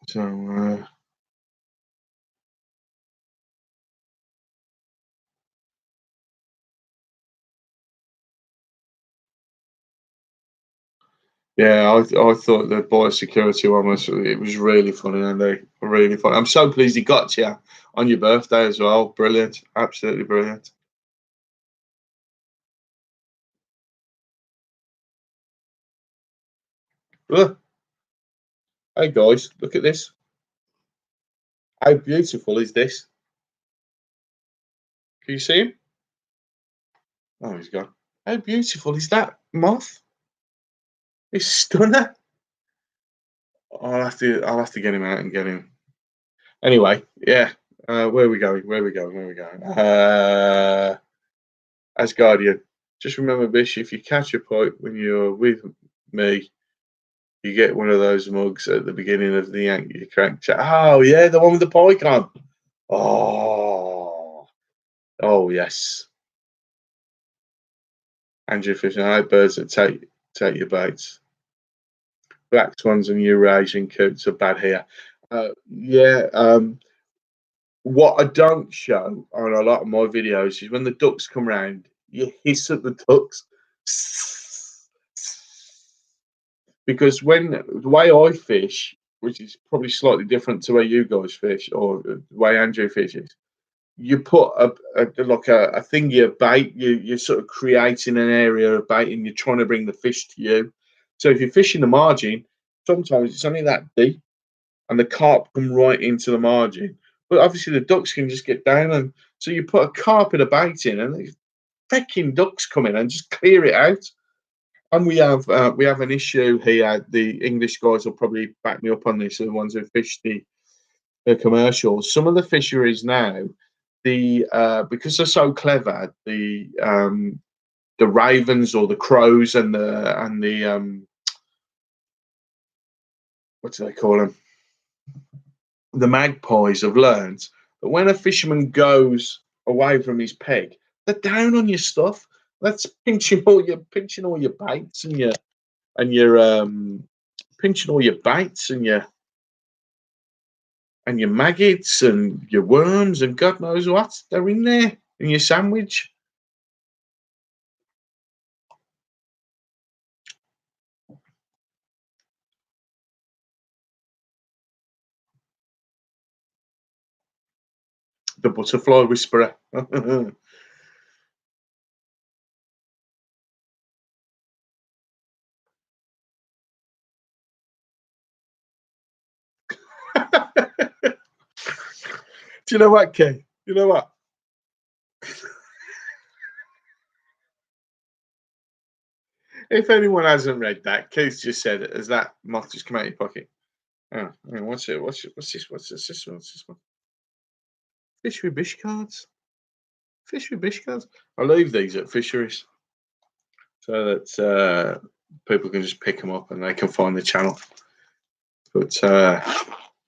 So yeah, I thought the biosecurity one was really funny, and they really funny. I'm so pleased he got you on your birthday as well. Brilliant, absolutely brilliant. Look, hey guys, look at this. How beautiful is this? Can you see him? Oh, he's gone. How beautiful is that moth? It's stunner. I'll have to get him out and get him. Anyway, yeah. Where are we going? Where are we going? Where are we going? As Guardian, just remember, Bish, if you catch a pike when you're with me, you get one of those mugs at the beginning of the Yankee Crank chat. Oh, yeah, the one with the pike on. Oh, oh yes. Andrew Fisher, high birds that take your baits. Black swans and Eurasian coots are bad here. Yeah, what I don't show on a lot of my videos is when the ducks come round, you hiss at the ducks. Because when the way I fish, which is probably slightly different to where you guys fish or the way Andrew fishes, you put a thingy of bait. You're sort of creating an area of bait, and you're trying to bring the fish to you. So if you're fishing the margin, sometimes it's only that deep, and the carp come right into the margin. But obviously the ducks can just get down, and so you put a carp in a bait in, and the fecking ducks come in and just clear it out. And we have an issue here. The English guys will probably back me up on this. Are the ones who fish the commercials. Some of the fisheries now, the because they're so clever, the ravens or the crows and the what do they call them? The magpies have learned that when a fisherman goes away from his peg, they're down on your stuff. That's pinching all your baits and your pinching all your baits and your maggots and your worms and God knows what. They're in there in your sandwich. The butterfly whisperer. Do you know what, Kay? You know what? If anyone hasn't read that, Keith just said it as that moth just come out of your pocket. Oh, hang on, what's it? What's this? What's this? This one? What's this one? Fishery Bish cards. Fishery Bish cards. I leave these at fisheries so that people can just pick them up and they can find the channel. But there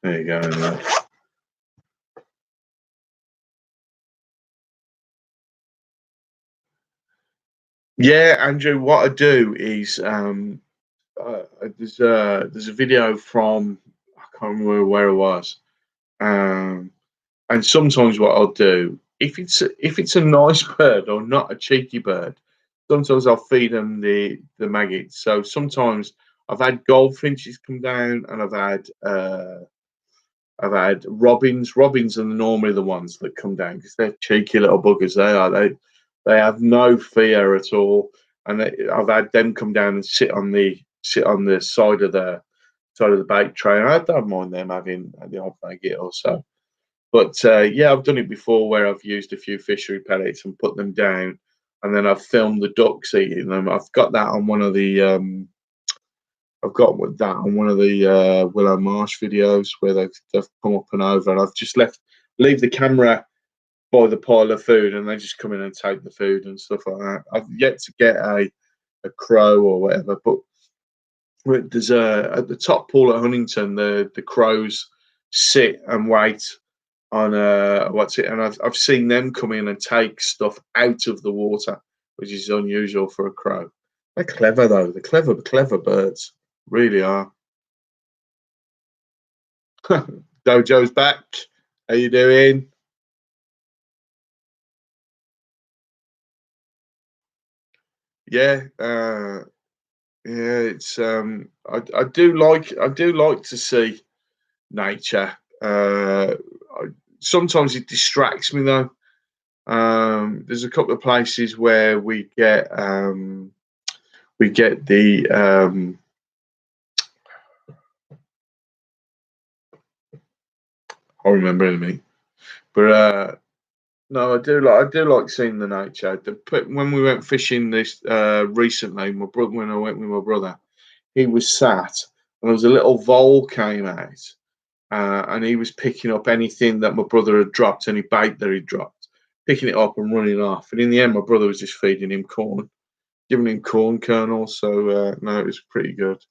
you go. Yeah, Andrew. What I do is there's a video from I can't remember where it was. Um, And sometimes what I'll do, if it's a nice bird or not a cheeky bird, sometimes I'll feed them the maggots. So sometimes I've had goldfinches come down, and I've had robins. Robins are normally the ones that come down because they're cheeky little buggers. They are. They have no fear at all, and I've had them come down and sit on the side of the bait tray. And I don't mind them having the odd maggot or so. But yeah, I've done it before where I've used a few fishery pellets and put them down, and then I've filmed the ducks eating them. I've got that on one of the Willow Marsh videos where they've come up and over, and I've just leave the camera by the pile of food, and they just come in and take the food and stuff like that. I've yet to get a crow or whatever, but There's a at the top pool at Huntington, the crows sit and wait on what's it, and I've seen them come in and take stuff out of the water, which is unusual for a crow. They're clever though. They're clever birds. Really are. Dojo's back. How you doing? Yeah, yeah. It's I do like to see nature. I, sometimes it distracts me though. There's a couple of places where we get the I remember anything, but no, I do like seeing the nature. When we went fishing this recently, my brother when I went with my brother, he was sat and there was a little vole came out, and he was picking up anything that my brother had dropped, any bait that he dropped, picking it up and running off. And in the end, my brother was just feeding him corn, giving him corn kernels. So no, it was pretty good.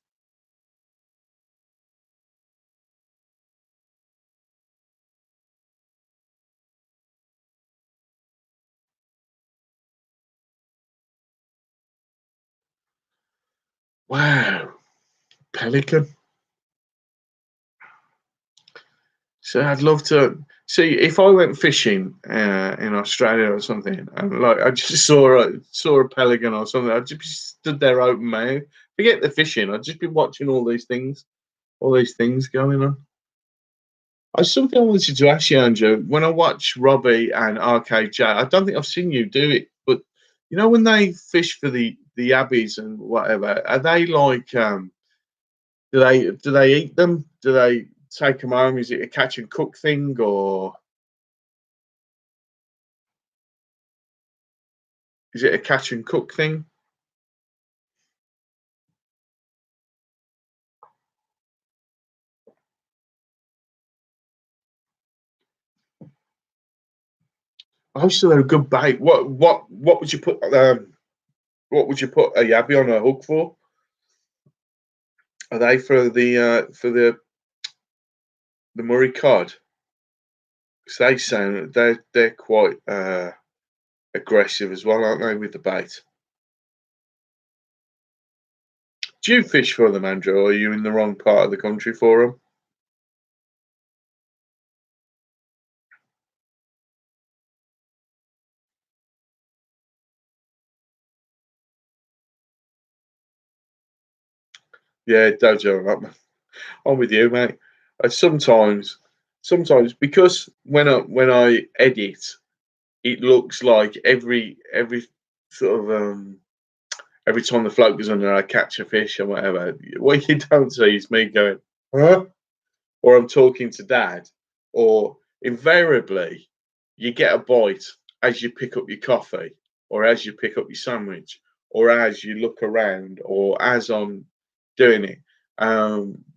Wow, pelican. So I'd love to see if I went fishing in Australia or something, and like I just saw a pelican or something. I'd just be stood there open mouth. Forget the fishing. I'd just be watching all these things going on. Something I wanted to ask you, Andrew. When I watch Robbie and RKJ, I don't think I've seen you do it, but you know when they fish for the abbeys and whatever, are they like do they eat them? Do they take them home? Is it a catch and cook thing, or is it a catch and cook thing? Oh, so they're a good bait. What would you put what would you put a yabby on a hook for? Are they for the Murray cod? 'Cause they sound they're quite aggressive as well, aren't they, with the bait? Do you fish for them, Andrew, or are you in the wrong part of the country for them? Yeah, Dojo, I'm with you, mate. Sometimes, because when I edit, it looks like every sort of every time the float goes under, I catch a fish or whatever. What you don't see is me going, huh? Or I'm talking to dad, or invariably you get a bite as you pick up your coffee, or as you pick up your sandwich, or as you look around, or as I'm doing it.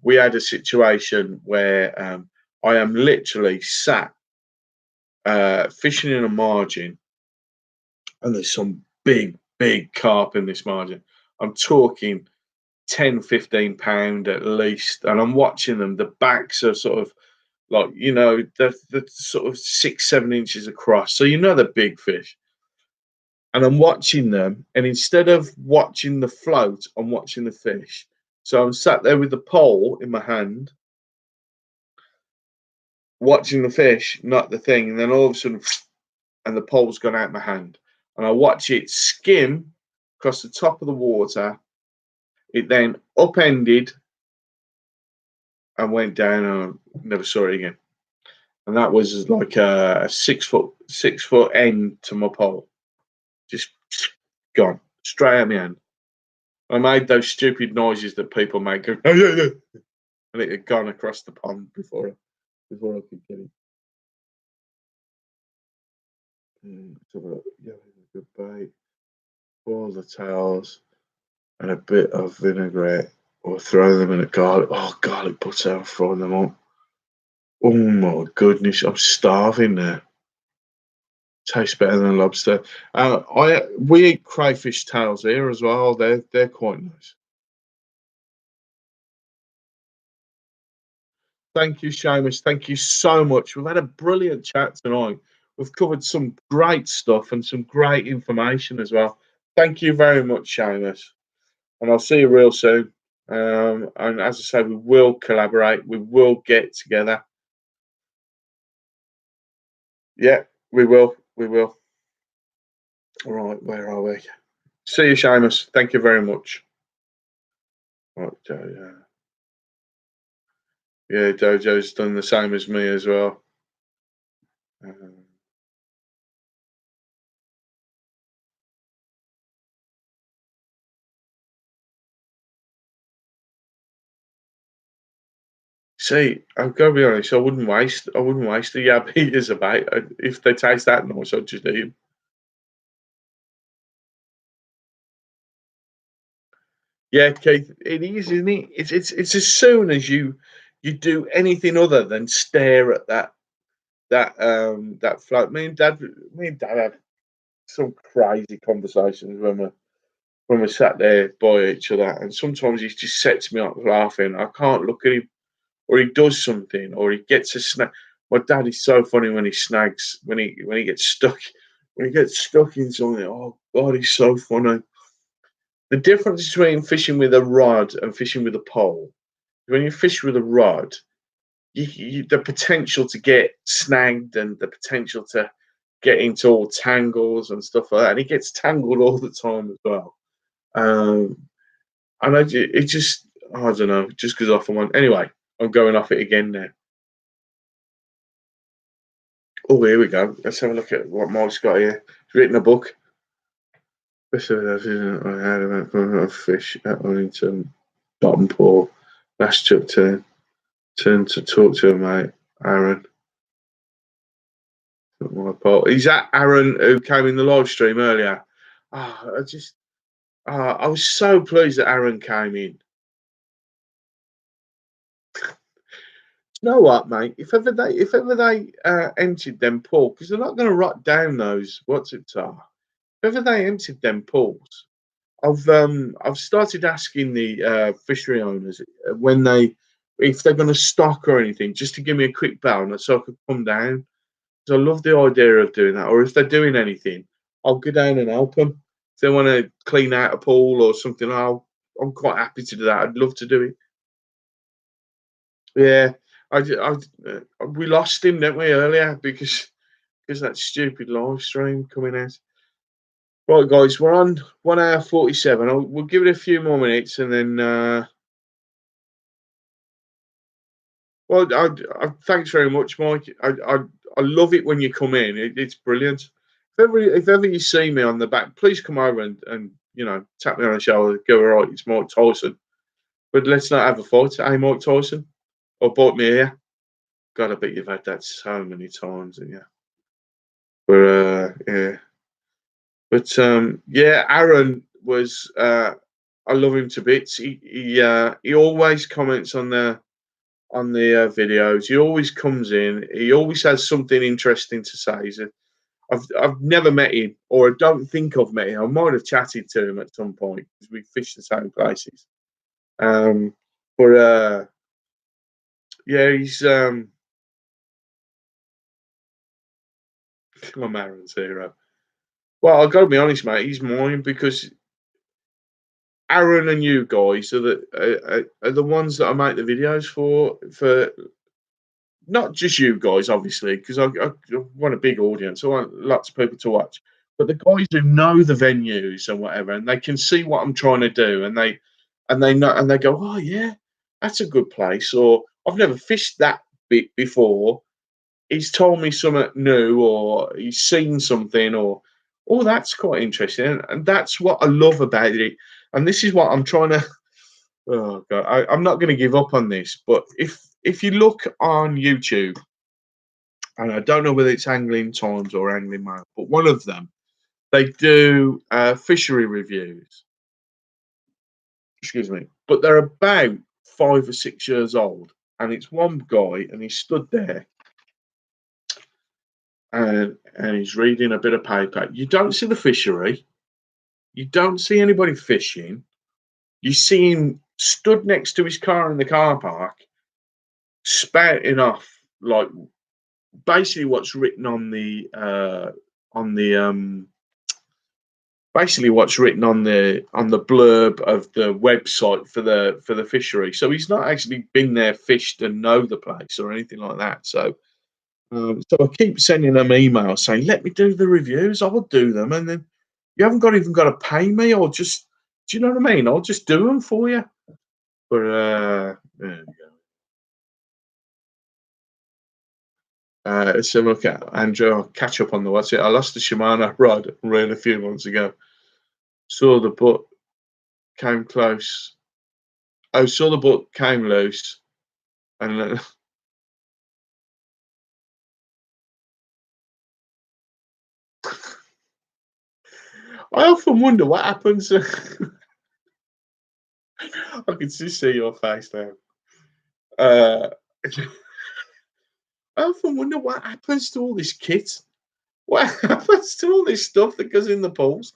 We had a situation where I am literally sat fishing in a margin, and there's some big carp in this margin. I'm talking 10, 15 pound at least, and I'm watching them. The backs are sort of like the sort of 6 7 inches across, so they're big fish. And I'm watching them, and instead of watching the float, I'm watching the fish. So I'm sat there with the pole in my hand, watching the fish, not the thing. And then all of a sudden, and the pole's gone out my hand, and I watch it skim across the top of the water. It then upended and went down, and I never saw it again. And that was like a 6 foot end to my pole, just gone straight at my hand. I made those stupid noises that people make, go, oh yeah, yeah, and it had gone across the pond before I could get it. So yeah, good bait, boil the tails, and a bit of vinaigrette, or throw them in a garlic. Oh, garlic butter, I'm throwing them on. Oh my goodness, I'm starving there. Tastes better than lobster. I We eat crayfish tails here as well. They're quite nice. Thank you, Seamus. Thank you so much. We've had a brilliant chat tonight. We've covered some great stuff and some great information as well. Thank you very much, Seamus. And I'll see you real soon. And as I say, we will collaborate. We will get together. Yeah, we will. We will. All right, where are we? See you, Seamus. Thank you very much. Right, yeah, Dojo's done the same as me as well. Um, See, I've got to be honest. I wouldn't waste the yab eaters about. If they taste that nice, I'd just eat them. Yeah, Keith, it is, isn't it? It's as soon as you do anything other than stare at that float. Me and Dad had some crazy conversations when we sat there by each other, and sometimes he just sets me up laughing. I can't look at him, or he does something, or he gets a snag. My dad is so funny when he snags when he gets stuck in something. Oh God, he's so funny. The difference between fishing with a rod and fishing with a pole, when you fish with a rod, the potential to get snagged and the potential to get into all tangles and stuff like that. And he gets tangled all the time as well. Um, and it just, I don't know, just goes off on one. Anyway, I'm going off it again now. Oh, here we go. Let's have a look at what Mike's got here. He's written a book. Fish at Wellington, bottom pool. Last chuck turn to talk to him, mate. Aaron. My fault. Is that Aaron who came in the live stream earlier? I was so pleased that Aaron came in. You know what, mate? If ever they emptied them pools, because they're not going to rot down those what's it are. If ever they emptied them pools, I've started asking the fishery owners when if they're going to stock or anything, just to give me a quick bell, and so I could come down. Because I love the idea of doing that. Or if they're doing anything, I'll go down and help them. If they want to clean out a pool or something, I'm quite happy to do that. I'd love to do it. Yeah, we lost him, didn't we, earlier because that stupid live stream coming out. Right, guys, we're on 1 hour 47. We'll give it a few more minutes and then. Well, thanks very much, Mike. I love it when you come in. It's brilliant. If ever you see me on the back, please come over and tap me on the shoulder. Go, all right, it's Mike Tyson. But let's not have a fight. Hey, Mike Tyson, or bite me here. God, I bet you've had that so many times, and yeah. But yeah. But yeah, Aaron was. I love him to bits. He always comments on the videos. He always comes in. He always has something interesting to say. I've never met him, or I don't think I've met him. I might have chatted to him at some point because we fish the same places. Um, but yeah, he's my Aaron's hero. Well, I've got to be honest, mate. He's mine because Aaron and you guys are the ones that I make the videos for not just you guys, obviously, because I want a big audience. I want lots of people to watch. But the guys who know the venues and whatever, and they can see what I'm trying to do, and they know, and they go, "Oh yeah, that's a good place," or "I've never fished that bit before." He's told me something new, or he's seen something, or "Oh, that's quite interesting," and that's what I love about it. And this is what I'm trying to. Oh God, I'm not going to give up on this, but if you look on YouTube, and I don't know whether it's Angling Times or Angling Mail, but one of them, they do fishery reviews. Excuse me, but they're about 5 or 6 years old, and it's one guy, and he stood there, and he's reading a bit of paper. You don't see the fishery, you don't see anybody fishing. You see him stood next to his car in the car park, spouting off like basically what's written on the basically what's written on the blurb of the website for the fishery. So he's not actually been there, fished, and know the place or anything like that. So I keep sending them emails saying, "Let me do the reviews. I'll do them." And then you haven't got even got to pay me, or just do you know what I mean? I'll just do them for you. But there you go. Let's have a look at Andrew. I'll catch up on the what's it. I lost the Shimano rod a few months ago. Saw the butt, came close. I saw the butt, came loose, and then I often wonder what happens. I can just see your face now. Uh, I often wonder what happens to all this kit. What happens to all this stuff that goes in the pools?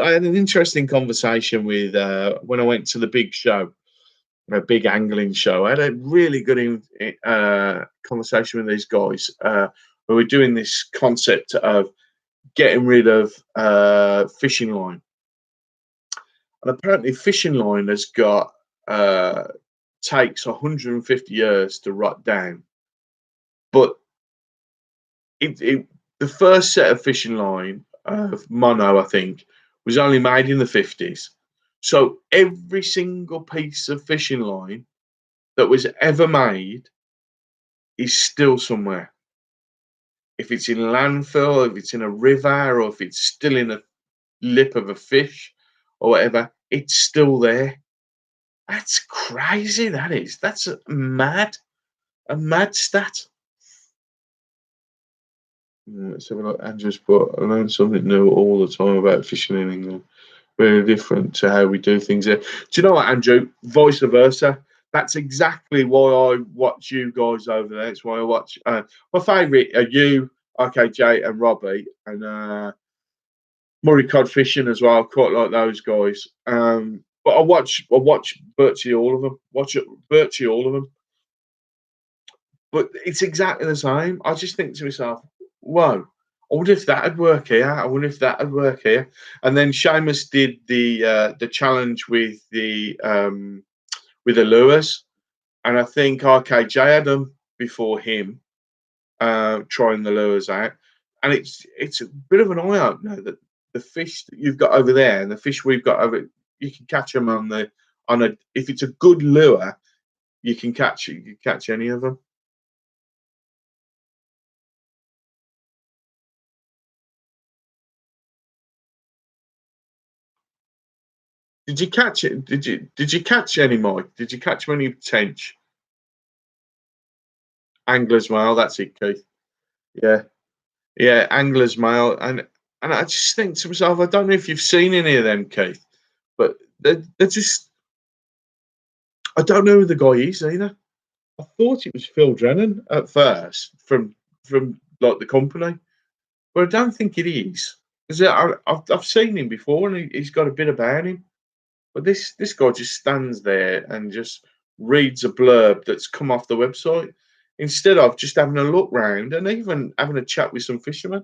I had an interesting conversation with when I went to the big show, a big angling show. I had a really good conversation with these guys who were doing this concept of getting rid of fishing line. And apparently, fishing line has got takes 150 years to rot down, but the first set of fishing line of mono, I think, was only made in the 50s. So every single piece of fishing line that was ever made is still somewhere. If it's in landfill, if it's in a river, or if it's still in a lip of a fish or whatever, it's still there. That's crazy. That is. That's a mad stat. Let's have a look. Andrew's put, I learn something new all the time about fishing in England. Very different to how we do things here. Do you know what, Andrew? Vice versa. That's exactly why I watch you guys over there. It's why I watch my favourite are you, RKJ, and Robbie, and Murray Cod Fishing as well. I quite like those guys. But I watch virtually all of them. Watch it virtually all of them. But it's exactly the same. I just think to myself, whoa, I wonder if that'd work here. I wonder if that'd work here. And then Seamus did the challenge with the lures, and I think RKJ had them before him trying the lures out, and it's a bit of an eye opener that the fish that you've got over there and the fish we've got over, you can catch them on a if it's a good lure, you can catch any of them. Did you catch it? Did you catch any, Mike? Did you catch any tench? Anglers male, that's it, Keith. Yeah, yeah, anglers male, and I just think to myself, I don't know if you've seen any of them, Keith, but they're just I don't know who the guy is either. I thought it was Phil Drennan at first from like the company, but I don't think it is because I've seen him before and he's got a bit about him. But this guy just stands there and just reads a blurb that's come off the website instead of just having a look round and even having a chat with some fishermen.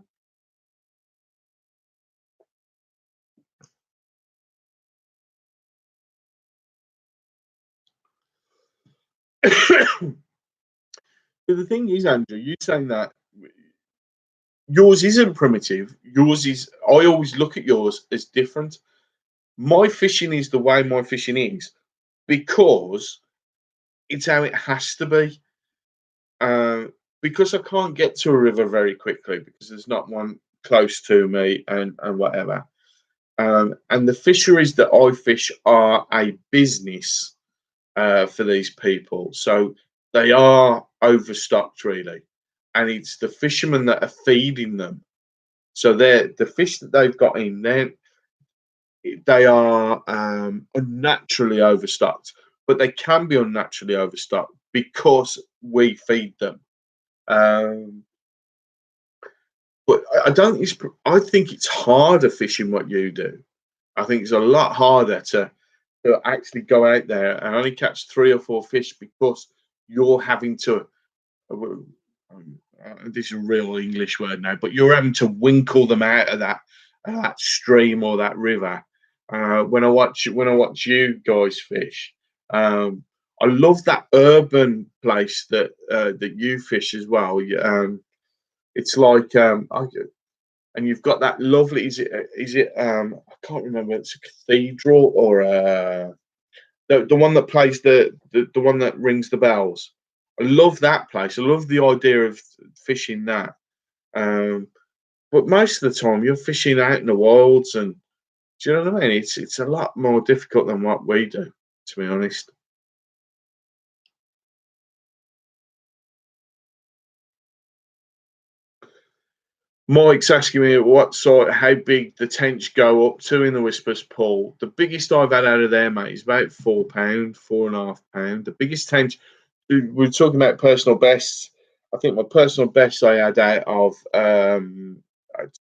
But the thing is, Andrew, you saying that yours isn't primitive. Yours is. I always look at yours as different. My fishing is the way my fishing is because it's how it has to be. Uh, because I can't get to a river very quickly because there's not one close to me and whatever. And the fisheries that I fish are a business for these people. So they are overstocked, really. And it's the fishermen that are feeding them. So they're the fish that they've got in there, they are unnaturally overstocked, but they can be unnaturally overstocked because we feed them. Um, but I don't. I think it's harder fishing what you do. I think it's a lot harder to actually go out there and only catch 3 or 4 fish because you're having to. This is a real English word now, but you're having to winkle them out of that stream or that river. When I watch you guys fish, I love that urban place that you fish as well. It's like and you've got that lovely. Is it? I can't remember. It's a cathedral or the one that plays the one that rings the bells. I love that place. I love the idea of fishing that. Um, but most of the time, you're fishing out in the wilds, and do you know what I mean? It's a lot more difficult than what we do, to be honest. Mike's asking me what sort, how big the tench go up to in the Whispers pool. The biggest I've had out of there, mate, is about £4, £4.5. The biggest tench. We're talking about personal bests. I think my personal best I had out of a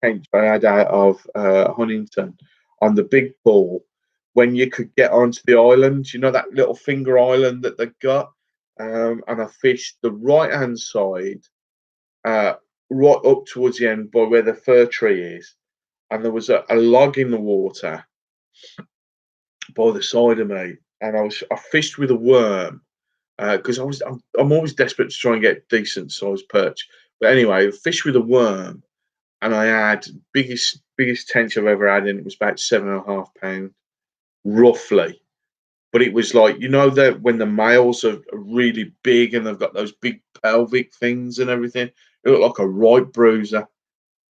tench I had out of Huntington on the big pool when you could get onto the island. You know that little finger island that they've got, and I fished the right hand side uh, right up towards the end by where the fir tree is, and there was a log in the water by the side of me, and I fished with a worm because I'm always desperate to try and get decent sized perch. But anyway, I fished with a worm, and I had biggest tench I've ever had, and it was about £7.5 roughly. But it was like that when the males are really big and they've got those big pelvic things and everything, it looked like a right bruiser.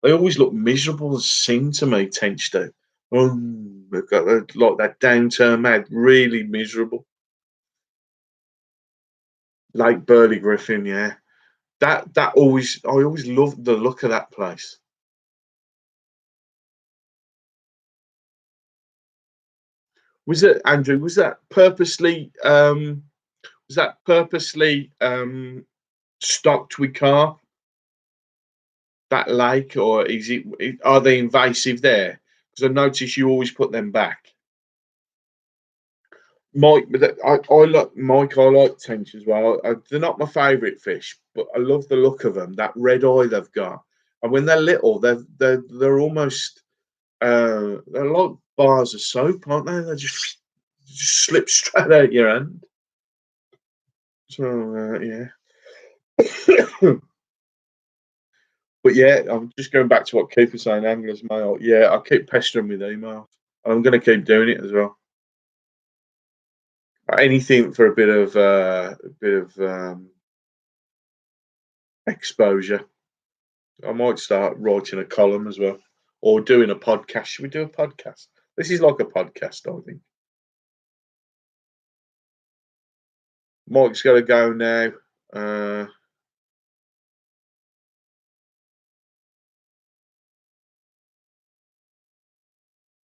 They always look miserable as sin to me, tench do. They've got like that downturn head, really miserable. Like Burley Griffin, yeah. I always loved the look of that place. Was it Andrew? Was that purposely stocked with carp, that lake, or are they invasive there? Because I notice you always put them back. Mike, but I like tench as well. They're not my favourite fish, but I love the look of them. That red eye they've got, and when they're little, they're almost they're like bars of soap, aren't they? They just slip straight out your hand. So yeah. But yeah, I'm just going back to what Keith was saying, anglers mail. Yeah, I keep pestering with email. And I'm going to keep doing it as well. Anything for a bit of exposure. I might start writing a column as well, or doing a podcast. Should we do a podcast? This is like a podcast, I think. Mike's got to go now.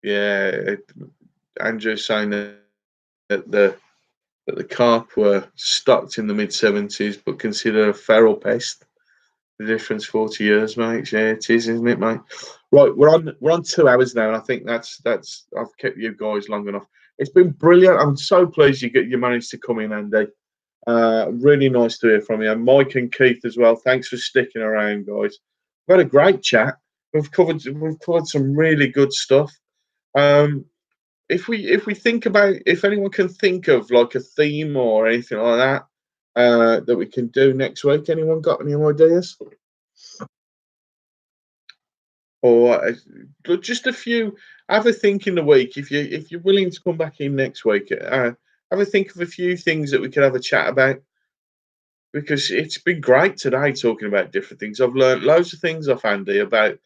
Yeah, Andrew's saying that the carp were stocked in the mid 70s, but considered a feral pest. The difference 40 years, mate. Yeah, it is, isn't it, mate? Right, we're on 2 hours now, and I think that's I've kept you guys long enough. It's been brilliant. I'm so pleased you managed to come in, Andy. Really nice to hear from you, and Mike and Keith as well. Thanks for sticking around, guys. We've had a great chat. We've covered some really good stuff. Um, if we think about, if anyone can think of like a theme or anything like that that we can do next week, anyone got any ideas? Or just a few. Have a think in the week if you're willing to come back in next week. Have a think of a few things that we could have a chat about, because it's been great today talking about different things. I've learned loads of things off Andy about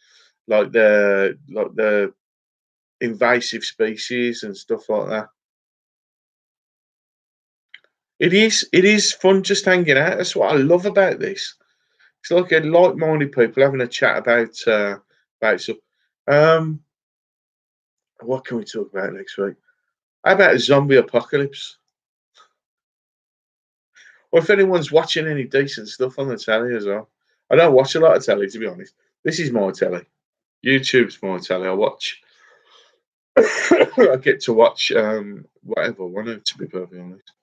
like the invasive species and stuff like that. It is fun just hanging out. That's what I love about this. It's like a like-minded people having a chat about stuff. Um, what can we talk about next week? How about a zombie apocalypse? Or if anyone's watching any decent stuff on the telly as well. I don't watch a lot of telly, to be honest. This is my telly. YouTube's my telly. I watch. I get to watch whatever I want to be perfectly honest.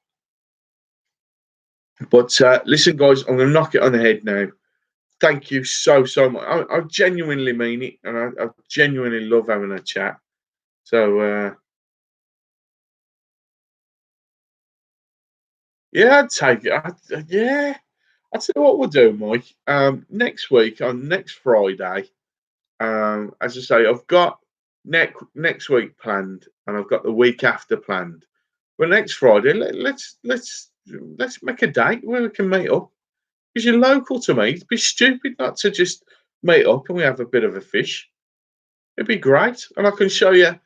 But listen, guys, I'm going to knock it on the head now. Thank you so much. I genuinely mean it, and I genuinely love having a chat. So yeah, I'd take it. Yeah, I'll tell you what we'll do, Mike. Next week on next Friday, as I say, I've got next week planned, and I've got the week after planned. But next Friday, let's make a date where we can meet up. Because you're local to me. It'd be stupid not to just meet up and we have a bit of a fish. It'd be great, and I can show you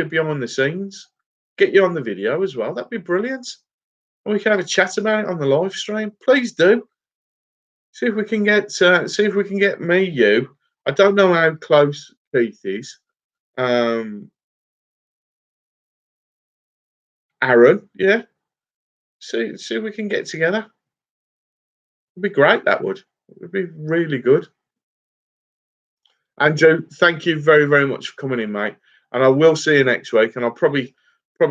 behind the scenes, get you on the video as well. That'd be brilliant, and we can have a chat about it on the live stream. Please do. See if we can get me, you. I don't know how close Keith is. Um, Aaron, yeah. See if we can get together. It'd be great. That would. It'd be really good. Andrew, thank you very much for coming in, mate. And I will see you next week. And I'll probably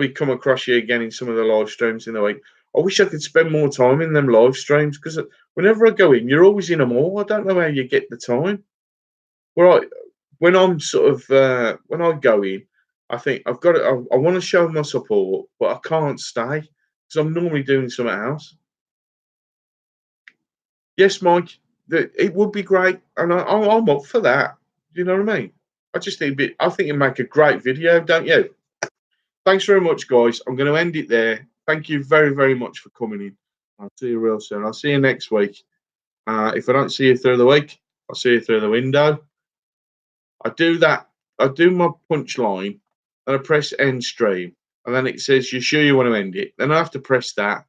come across you again in some of the live streams in the week. I wish I could spend more time in them live streams because whenever I go in, you're always in them all. I don't know how you get the time. Well, when I'm sort of when I go in, I think I've got it. I want to show my support, but I can't stay because I'm normally doing something else. Yes, Mike, it would be great, and I'm up for that. Do you know what I mean? I think it'd make a great video, don't you? Thanks very much, guys. I'm going to end it there. Thank you very much for coming in. I'll see you real soon. I'll see you next week. If I don't see you through the week, I'll see you through the window. I do that. I do my punchline, and I press end stream, and then it says, "You sure you want to end it?" Then I have to press that,